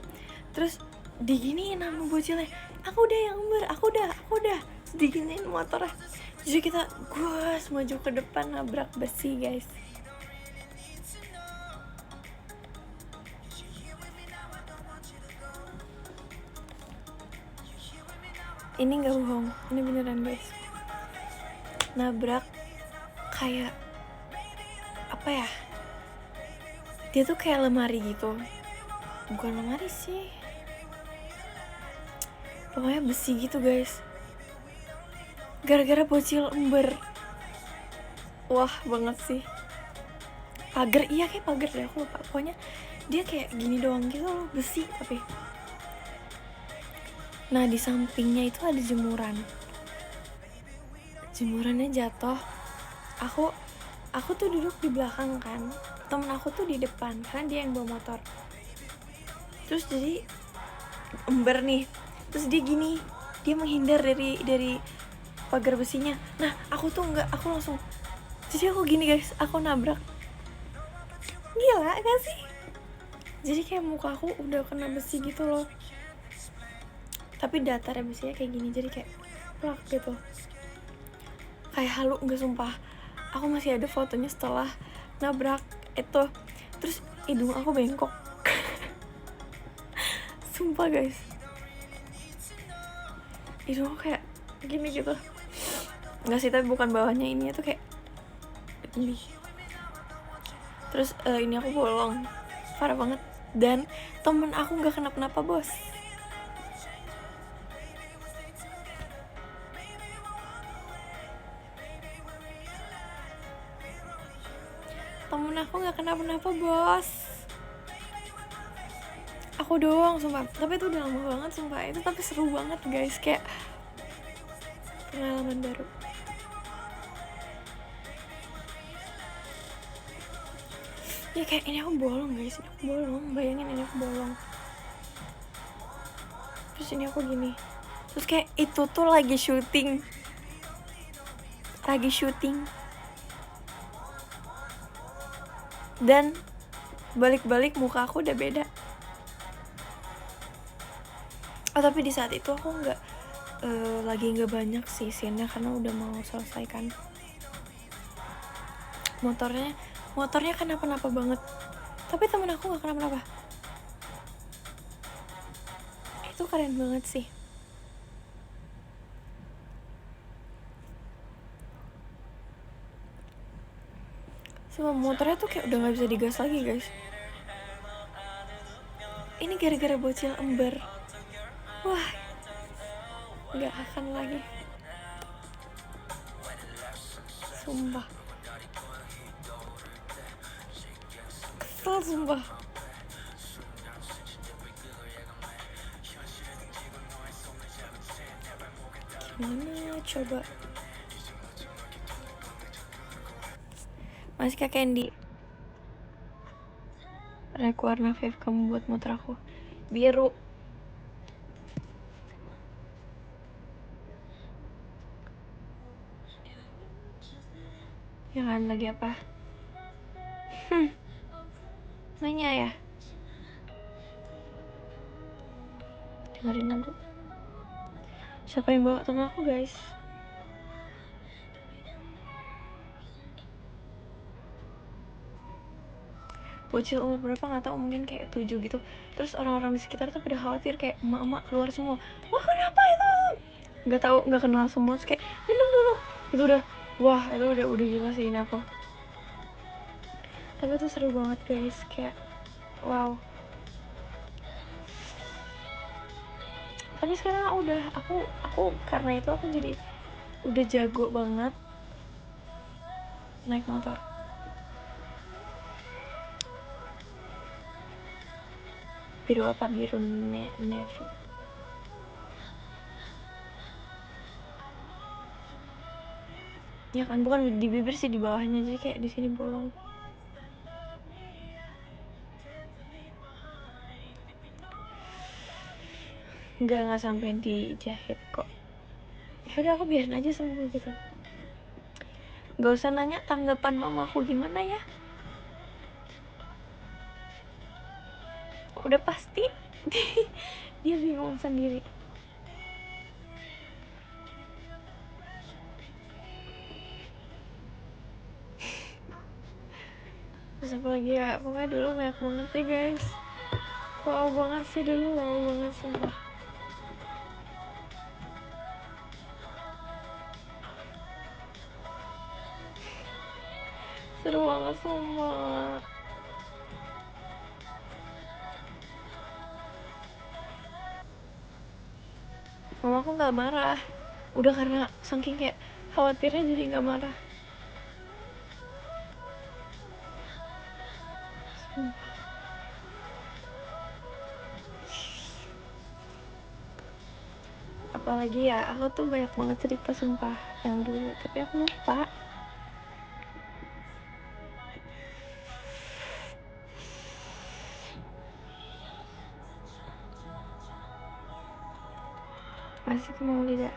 Terus diginiin sama bocilnya, aku udah yang Amber, aku udah terus diginiin motornya. Jadi kita gus maju ke depan nabrak besi guys. Ini gak bohong, ini beneran guys. Nabrak kayak apa ya, dia tuh kayak lemari gitu, bukan lemari sih, pokoknya besi gitu guys. Gara-gara bocil ember. Wah banget sih. Pagar, iya kayak pagar deh, aku lupa. Pokoknya dia kayak gini doang gitu loh, besi tapi. Nah di sampingnya itu ada jemuran. Jemurannya jatuh. Aku tuh duduk di belakang kan. Temen aku tuh di depan, kan dia yang bawa motor. Terus jadi ember nih. Terus dia gini, dia menghindar dari pagar besinya. Nah aku tuh enggak, aku langsung. Jadi aku gini guys, aku nabrak. Gila gak sih? Jadi kayak muka aku udah kena besi gitu loh. Tapi datarnya besinya kayak gini, jadi kayak plak gitu. Kayak halu, gak sumpah. Aku masih ada fotonya setelah nabrak itu. Terus hidung aku bengkok. Sumpah guys, hidung aku kayak gini gitu. Enggak sih, tapi bukan bawahnya, ini tuh kayak gini. Terus ini aku bolong, parah banget. Dan temen aku gak kenapa-napa bos. Temen aku gak kenapa-napa bos. Aku doang sumpah. Tapi itu udah lama banget sumpah. Itu tapi seru banget guys, kayak pengalaman baru. Ya kayak ini aku bolong guys, ini aku bolong. Bayangin ini aku bolong. Terus ini aku gini. Terus kayak itu tuh lagi syuting. Dan balik-balik muka aku udah beda. Tapi di saat itu aku lagi nggak banyak sih scene-nya karena udah mau selesai kan. Motornya kenapa-napa banget, tapi temen aku nggak kenapa-napa. Itu keren banget sih. Semua motornya tuh kayak udah nggak bisa digas lagi guys. Ini gara-gara bocil ember. Wah, nggak akan lagi. Sumpah. Kesel sumpah. Gimana coba? Masih Kak Candy. Rek warna vape kamu buat motor aku. Biru. Ya kan, lagi apa? Nanya ya? Dengerin dulu. Siapa yang bawa temen aku guys? Bocil umur berapa gak tau, mungkin kayak 7 gitu. Terus orang-orang di sekitar tuh pada khawatir, kayak emak-emak keluar semua. Wah kenapa itu? Gak tau, gak kenal semua. Terus kayak minum dulu. Itu udah, wah itu udah gila sih ini aku. Tapi itu seru banget guys, kayak wow. Tapi sekarang udah, aku karena itu aku jadi udah jago banget naik motor. Biru apa? Biru navy. Ya kan, bukan di bibir sih, di bawahnya, jadi kayak di sini bolong. nggak sampai dijahit kok. Ya udah, aku biarin aja sembuh gitu. Gak usah nanya tanggapan mamaku gimana ya. Udah pasti dia bingung sendiri. Terus apa lagi ya, pokoknya dulu banyak banget sih guys. Wow banget sih dulu, wow banget sumpah. Seru banget sumpah. Mama aku gak marah. Udah karena saking kayak khawatirnya jadi gak marah. Apalagi ya, aku tuh banyak banget cerita sumpah yang dulu, tapi aku lupa. Asik mau lidah.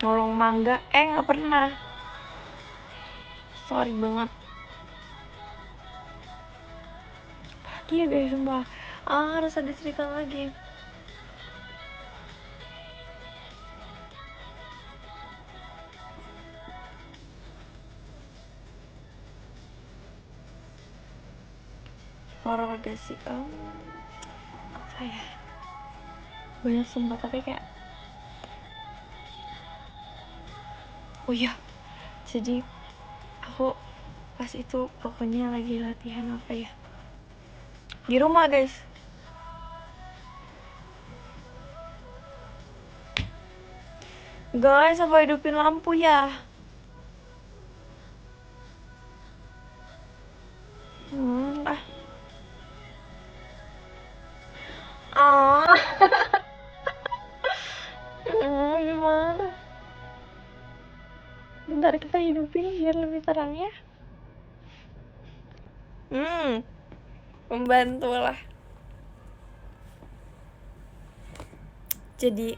Nolong mangga, gak pernah. Sorry banget. Iya guys, sumpah. Harus ada cerita lagi. Horor gak sih? Apa ya? Banyak sumpah, tapi kayak oh iya, jadi aku pas itu pokoknya lagi latihan apa ya, di rumah guys. Guys, apa hidupin lampu ya? Gimana? Bentar kita hidupin biar lebih terang ya. Membantu lah. Jadi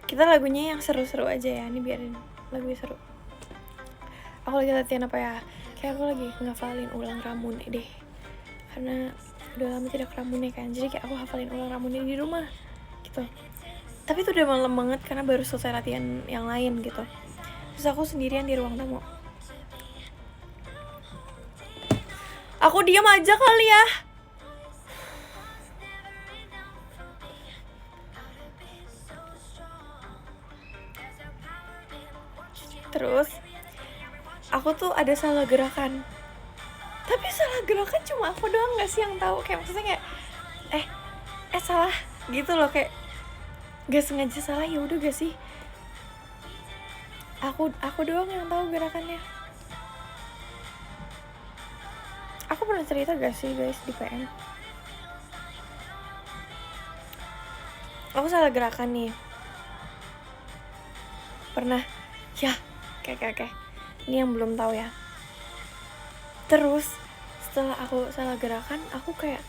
kita lagunya yang seru-seru aja ya. Ini biarin lagu seru. Aku lagi latihan apa ya? Kayak aku lagi ngafalin ulang Ramune deh. Karena udah lama tidak Ramune kan. Jadi kayak aku hafalin ulang Ramune di rumah gitu. Tapi itu udah malam banget karena baru selesai latihan yang lain gitu. Terus aku sendirian di ruang tamu. Aku diam aja kali ya. Terus aku tuh ada salah gerakan. Tapi salah gerakan cuma aku doang gak sih yang tahu? Kayak maksudnya kayak salah gitu loh, kayak gak sengaja salah, ya udah gak sih? Aku doang yang tahu gerakannya. Aku pernah cerita gak sih guys di PM? Aku salah gerakan nih. Pernah. Ya, kayak. Ini yang belum tahu ya. Terus setelah aku salah gerakan, aku kayak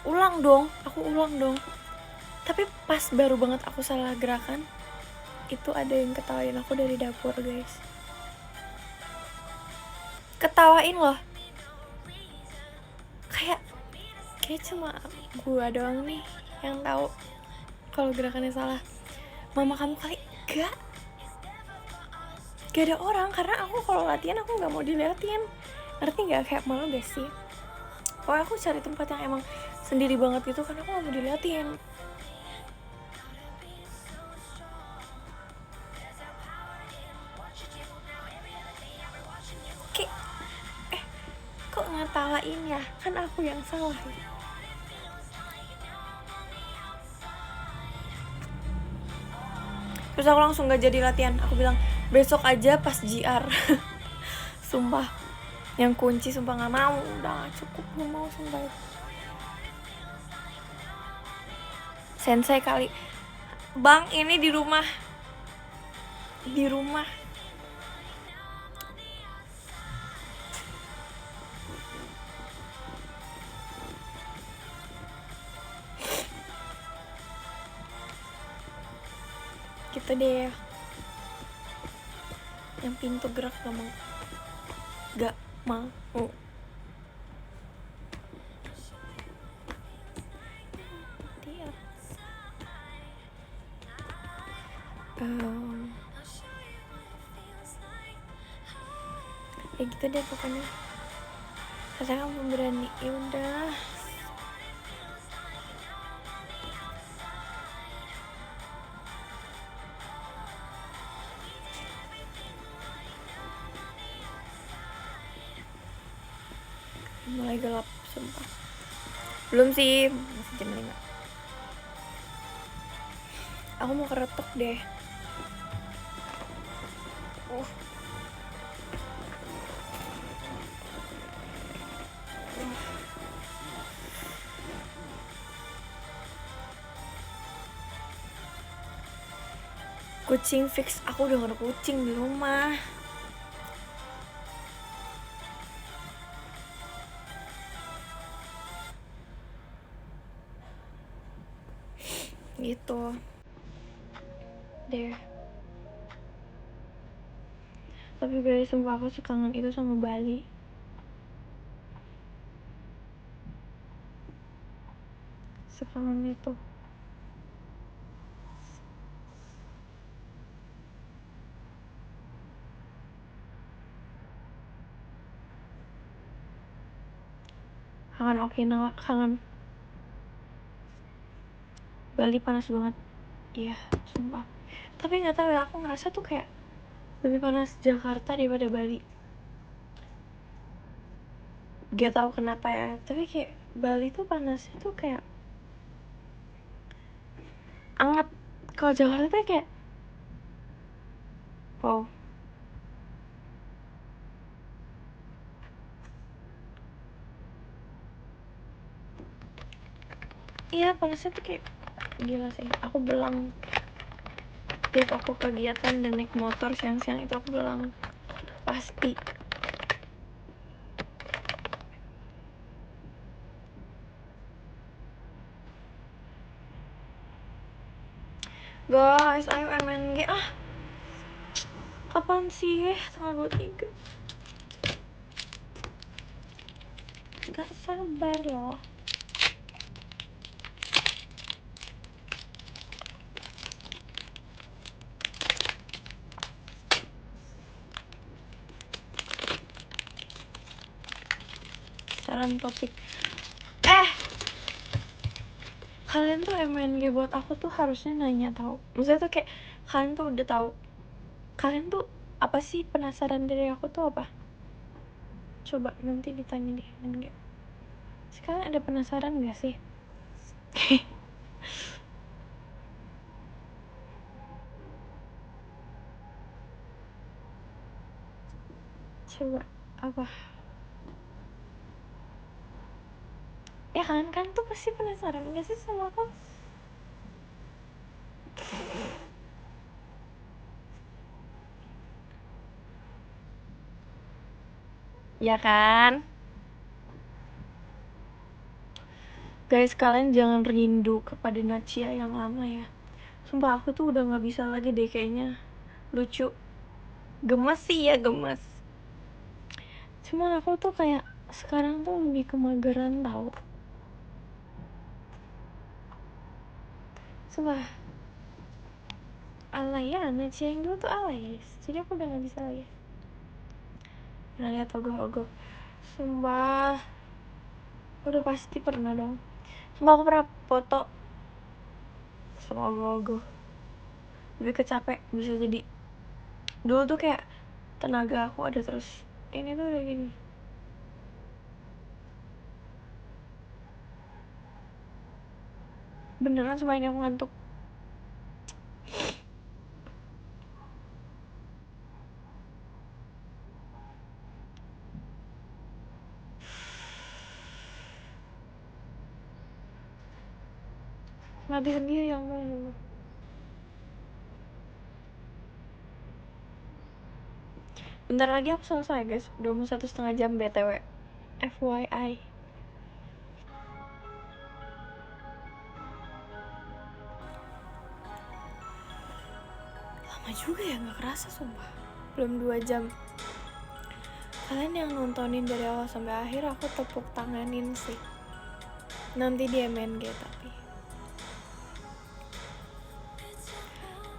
ulang dong. Tapi pas baru banget aku salah gerakan, itu ada yang ketawain aku dari dapur guys. Ketawain loh. Kayak cuma gua doang nih yang tahu kalau gerakannya salah. Mama kamu kali gak ada orang, karena aku kalau latihan aku nggak mau diliatin, ngerti nggak? Kayak malu gak sih? Pokoknya aku cari tempat yang emang sendiri banget gitu, karena aku nggak mau diliatin. Kok ngetawain ya? Kan aku yang salah ya. Terus aku langsung gak jadi latihan. Aku bilang besok aja pas JR. Sumpah, yang kunci sumpah gak mau. Udah gak cukup, gak mau sumpah. Sensei kali. Bang, ini di rumah. Gitu deh. Yang pintu gerak gak mau. Ya gitu deh pokoknya. Katanya kamu berani, ya udah. Mulai gelap, sumpah. Belum sih, masih jam 5. Aku mau keretok deh. Kucing fix, aku udah gak ada kucing di rumah. Gitu deh. Tapi guys, sumpah aku sekangen itu sama Bali. Sekangen itu. Kangen Okinawa, kangen. Bali panas banget. Iya, sumpah. Tapi nggak tahu ya, aku ngerasa tuh kayak lebih panas Jakarta daripada Bali. Gak tahu kenapa ya, tapi kayak Bali tuh panasnya tuh kayak anget. Kalau Jakarta tuh kayak wow. Iya, panasnya tuh kayak gila sih. Aku belang. Tiap aku kegiatan dan naik motor siang-siang itu aku belang. Pasti. Guys, ayo MNG. Kapan sih? Tanggal 23. Gak sabar loh. Saran topik. Kalian tuh MNG buat aku tuh harusnya nanya tahu. Maksudnya tuh kayak kalian tuh udah tahu. Kalian tuh apa sih penasaran dari aku tuh apa? Coba nanti ditanya di MNG. Sekarang ada penasaran gak sih? Coba apa? Ya kan tuh pasti penasaran gak sih sama aku? Ya kan? Guys, kalian jangan rindu kepada Nacia yang lama ya. Sumpah aku tuh udah gak bisa lagi deh kayaknya. Lucu. Gemes sih ya, gemes. Cuman aku tuh kayak sekarang tuh lebih kemageran tau. Sumpah alay ya, Nacia yang dulu tuh alay guys. Jadi aku udah gak bisa lagi. Pernah liat ogoh-ogoh? Sumpah udah pasti pernah dong. Sumpah aku pernah foto sama ogoh-ogoh. Lebih kecapek bisa jadi. Dulu tuh kayak tenaga aku ada terus. Ini tuh udah gini. Beneran sumpah ini aku ngantuk. Mati sendiri ya Allah. Bentar lagi aku selesai guys. Udah mau 1,5 jam BTW. FYI. Lama juga ya, gak kerasa sumpah. Belum 2 jam. Kalian yang nontonin dari awal sampai akhir, aku tepuk tanganin sih. Nanti dia MNG tapi.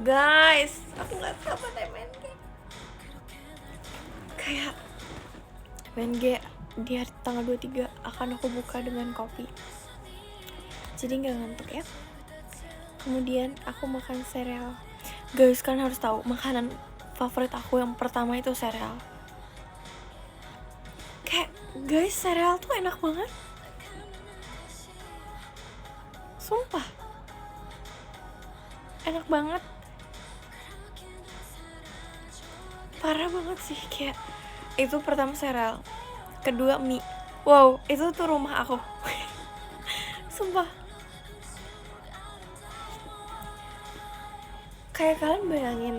Guys, aku gak sabar MNG. Kayak MNG di hari tanggal 23 akan aku buka dengan kopi. Jadi gak ngantuk ya. Kemudian aku makan sereal. Guys, kalian harus tahu makanan favorit aku yang pertama itu sereal. Kayak guys, sereal tuh enak banget. Sumpah. Enak banget. Parah banget sih, kayak itu pertama sereal. Kedua mie. Wow, itu tuh rumah aku. Sumpah. Kayak kalian bayangin,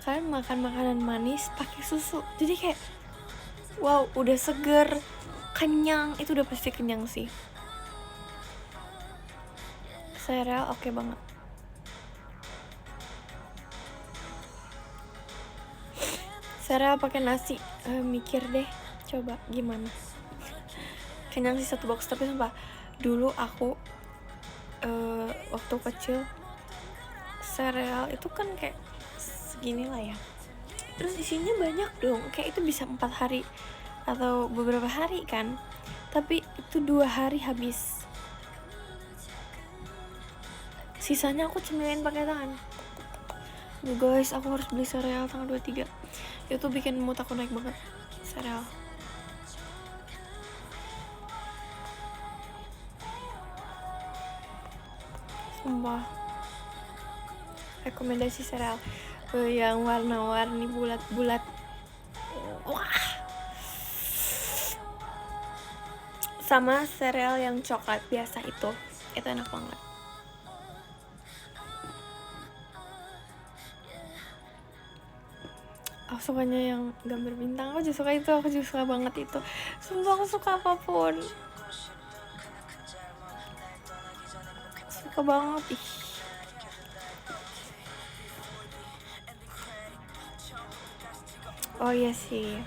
kalian makan makanan manis pakai susu. Jadi kayak wow, udah seger, kenyang. Itu udah pasti kenyang sih. Sereal oke banget. Sereal pakai nasi. Mikir deh, coba gimana. Kenyang sih 1 box, tapi sumpah dulu aku waktu kecil sereal itu kan kayak segini lah ya, terus isinya banyak dong, kayak itu bisa 4 hari atau beberapa hari kan, tapi itu 2 hari habis, sisanya aku cemilin pakai tangan. Guys, aku harus beli sereal tanggal 23. Itu bikin mood aku naik banget. Sereal sumpah. Rekomendasi sereal yang warna-warni bulat-bulat. Wah. Sama sereal yang coklat biasa itu enak banget. Aku sukanya yang gambar bintang, aku juga suka itu, aku juga suka banget itu. Sumpah aku suka apapun, suka banget. Ih. Oh iya sih,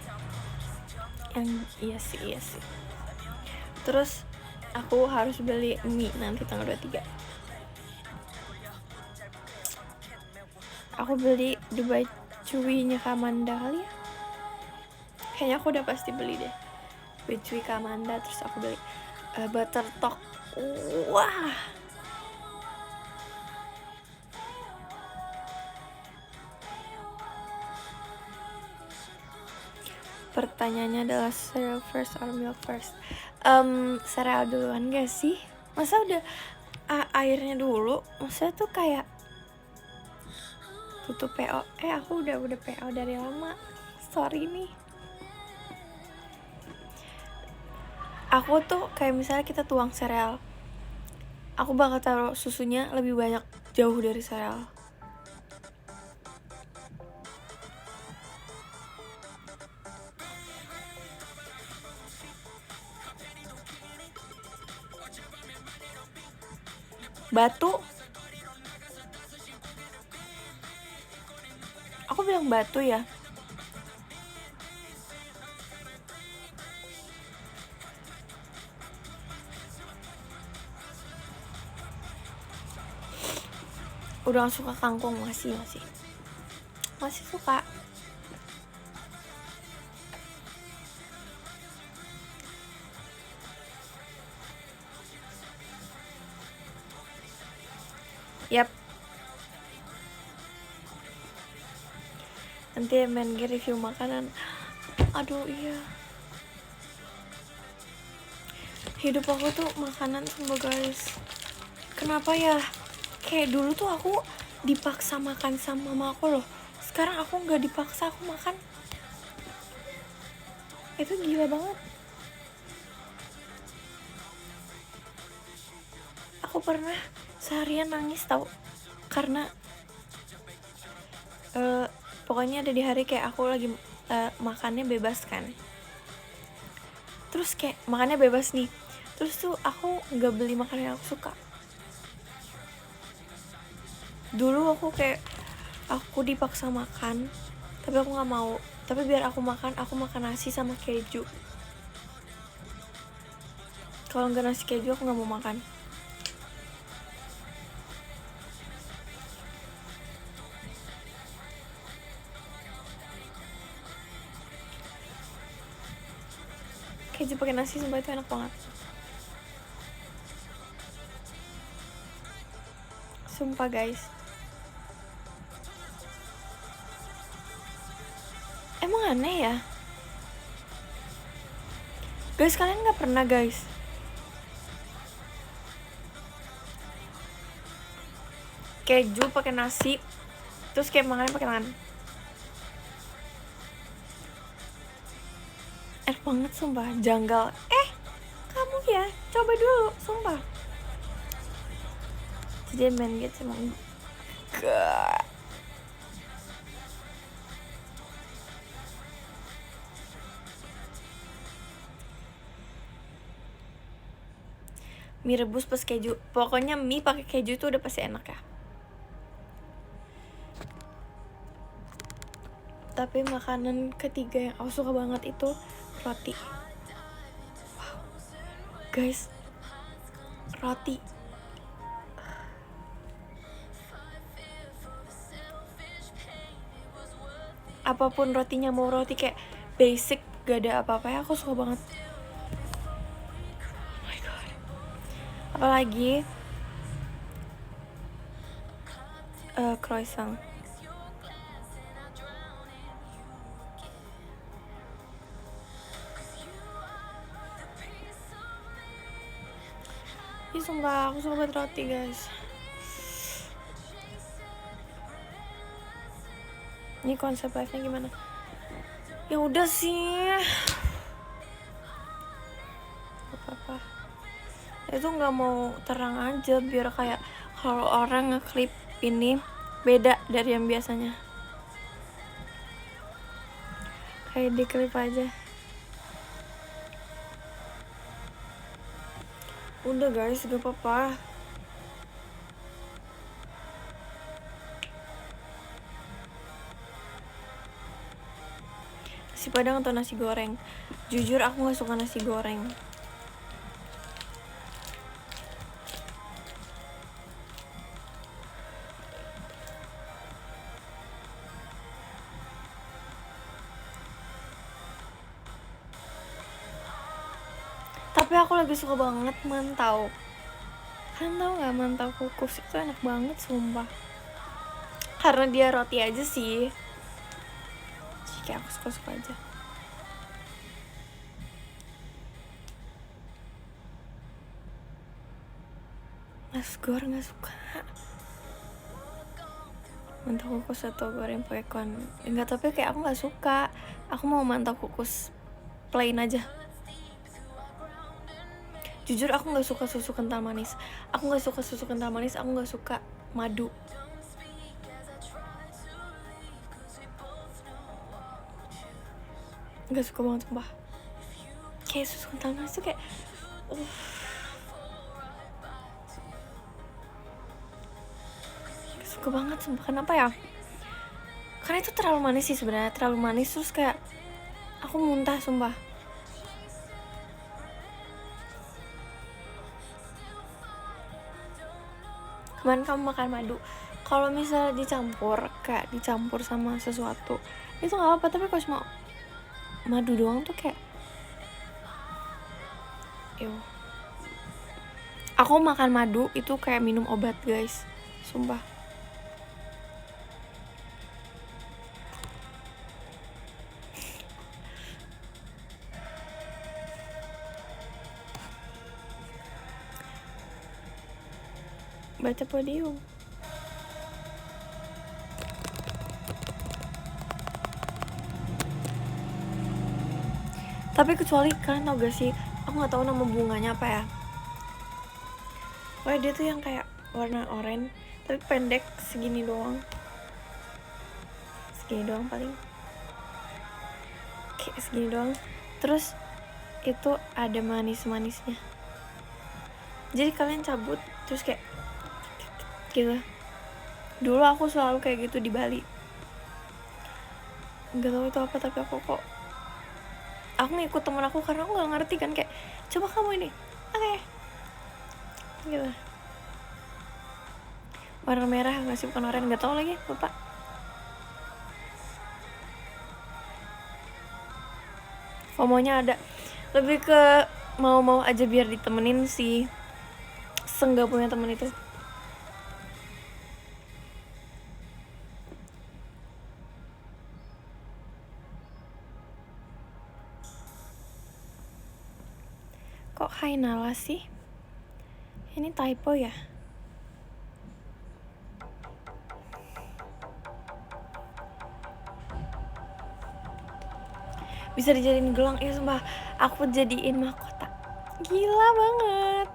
iya sih. Terus aku harus beli mie nanti tanggal 23. Aku beli Dubai cuinya Kamanda kali ya. Kayaknya aku udah pasti beli deh Dubai cuy Kamanda. Terus aku beli butter talk. Wah, pertanyaannya adalah cereal first or milk first? Cereal duluan gak sih? Masa udah airnya dulu? Masa tuh kayak tutup PO. Aku udah PO dari lama. Sorry nih. Aku tuh kayak misalnya kita tuang sereal, aku bakal taruh susunya lebih banyak jauh dari sereal. Batu. Aku bilang batu ya. Udah gak suka kangkung, masih suka. Yap. Nanti MNG review makanan. Aduh iya. Hidup aku tuh makanan semua guys. Kenapa ya? Kayak dulu tuh aku dipaksa makan sama mama aku loh. Sekarang aku gak dipaksa, aku makan. Itu gila banget. Aku pernah seharian nangis tau, karena pokoknya ada di hari kayak aku lagi makannya bebas kan, terus kayak makannya bebas nih, terus tuh aku nggak beli makanan yang aku suka. Dulu aku kayak aku dipaksa makan, tapi aku nggak mau. Tapi biar aku makan nasi sama keju. Kalau nggak nasi keju aku nggak mau makan. Keju pakai nasi sumpah itu enak banget. Sumpah guys. Emang aneh ya? Guys, kalian nggak pernah guys keju pakai nasi terus kayak makannya pakai tangan? Enak banget sumpah, janggal. Kamu ya, coba dulu, sumpah. Jadi main gitu emang enggak. Mie rebus plus keju, pokoknya mie pakai keju itu udah pasti enak ya. Tapi makanan ketiga yang aku suka banget itu roti. Wow. Guys, roti. Apapun rotinya, mau roti kayak basic gak ada apa-apa ya, aku suka banget. Oh my god. Apalagi croissant. Ih sumpah, aku suka banget roti guys. Ini konsep live-nya gimana? Ya udah sih. Apa-apa. Itu nggak mau terang aja biar kayak kalau orang ngeklip ini beda dari yang biasanya. Kayak di klip aja. Udah guys, gak apa-apa. Nasi padang atau nasi goreng? Jujur aku gak suka nasi goreng. Tapi aku lagi suka banget mantau. Kalian tau gak mantau kukus itu enak banget sumpah. Karena dia roti aja sih. Jadi kayak aku suka-suka aja. Mas Gor gak suka mantau kukus atau goreng pakai kon. Enggak, tapi kayak aku gak suka. Aku mau mantau kukus plain aja. Jujur aku gak suka susu kental manis. Aku gak suka susu kental manis. Aku gak suka madu. Gak suka banget sumpah. Kayak susu kental manis tuh kayak gak suka banget sumpah. Kenapa ya? Karena itu terlalu manis sih sebenarnya. Terlalu manis terus kayak aku muntah sumpah. Kemarin kamu makan madu, kalau misalnya dicampur kayak dicampur sama sesuatu itu nggak apa-apa, tapi kalau cuma madu doang tuh kayak aku makan madu itu kayak minum obat guys, sumpah. Baca podium. Tapi kecuali kalian tau gak sih, aku nggak tahu nama bunganya apa ya. Wah, dia tuh yang kayak warna oranye tapi pendek segini doang paling, kayak segini doang. Terus itu ada manis-manisnya, jadi kalian cabut terus kayak gitu, Dulu aku selalu kayak gitu di Bali. Nggak tahu itu apa, tapi aku ngikut temen aku karena aku nggak ngerti kan, kayak coba kamu ini, oke, gitu. Warna merah nggak sih, bukan oranye, nggak tahu lagi, lupa. FOMO-nya ada, lebih ke mau aja biar ditemenin sih, nggak punya temen itu. Kok Hai Nala sih? Ini typo ya? Bisa dijadiin gelang, ya sumpah. Aku jadiin mahkota. Gila banget.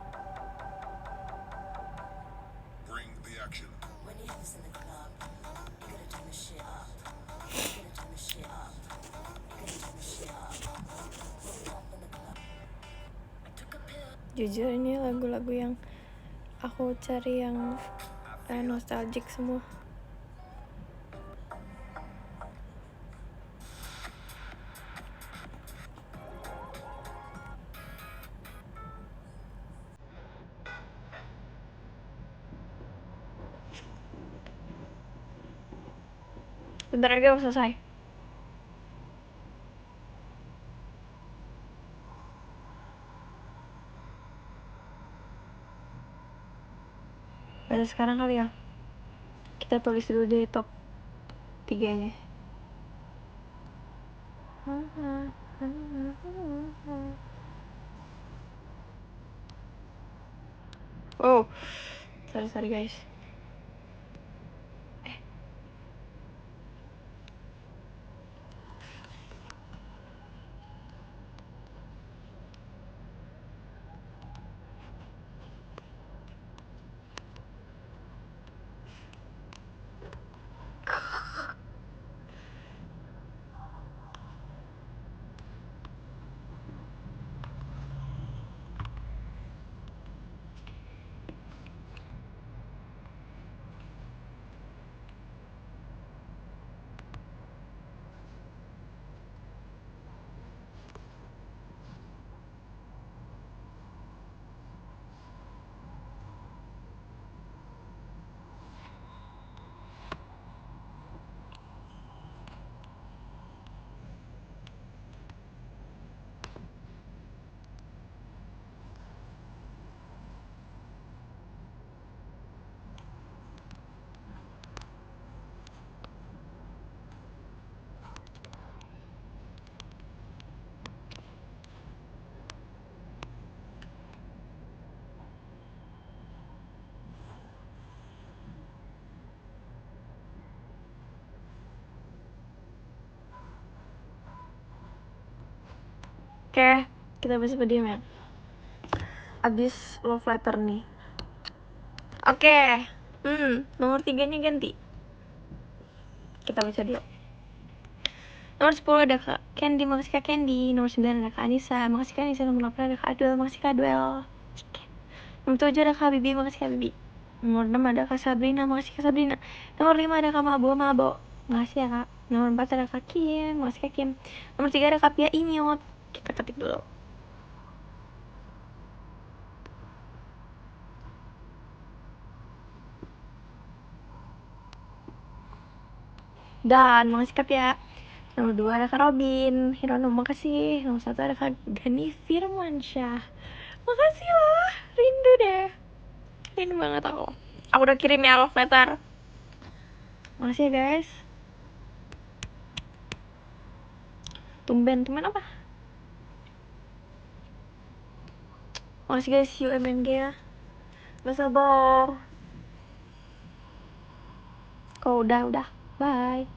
Jujur ini lagu-lagu yang aku cari yang nostalgic semua. Bentar lagi aku selesai. Baru sekarang kali ya. Kita tulis dulu di top 3-nya. Oh, sorry guys. Oke, kita bisa berdiam ya. Abis love letter nih. Oke. Nomor 3-nya ganti. Kita baca dulu. Nomor 10 ada Kak Candy, makasih Kak Candy. Nomor 9 ada Kak Anissa, makasih Kak Anissa. Nomor 8 ada Kak Adwel, makasih Kak Adwel. Nomor 7 ada Kak Bibi, makasih Kak Bibi. Nomor 6 ada Kak Sabrina, makasih Kak Sabrina. Nomor 5 ada Kak Mabo, makasih ya Kak. Nomor 4 ada Kak Kim, makasih Kak Kim. Nomor 3 ada Kak Pia Imyot. Kita ketik dulu. Dan makasih Kak Pia. Nomor 2 ada Kak Robin Hirono, makasih. Nomor 1 ada Kak Gani Firmansyah, makasih lah. Rindu deh, rindu banget aku udah kirim ya love letter. Makasih ya guys. Tumben apa? Makasih guys, see you MMG ya. Gak sabar. Kau udah. Bye.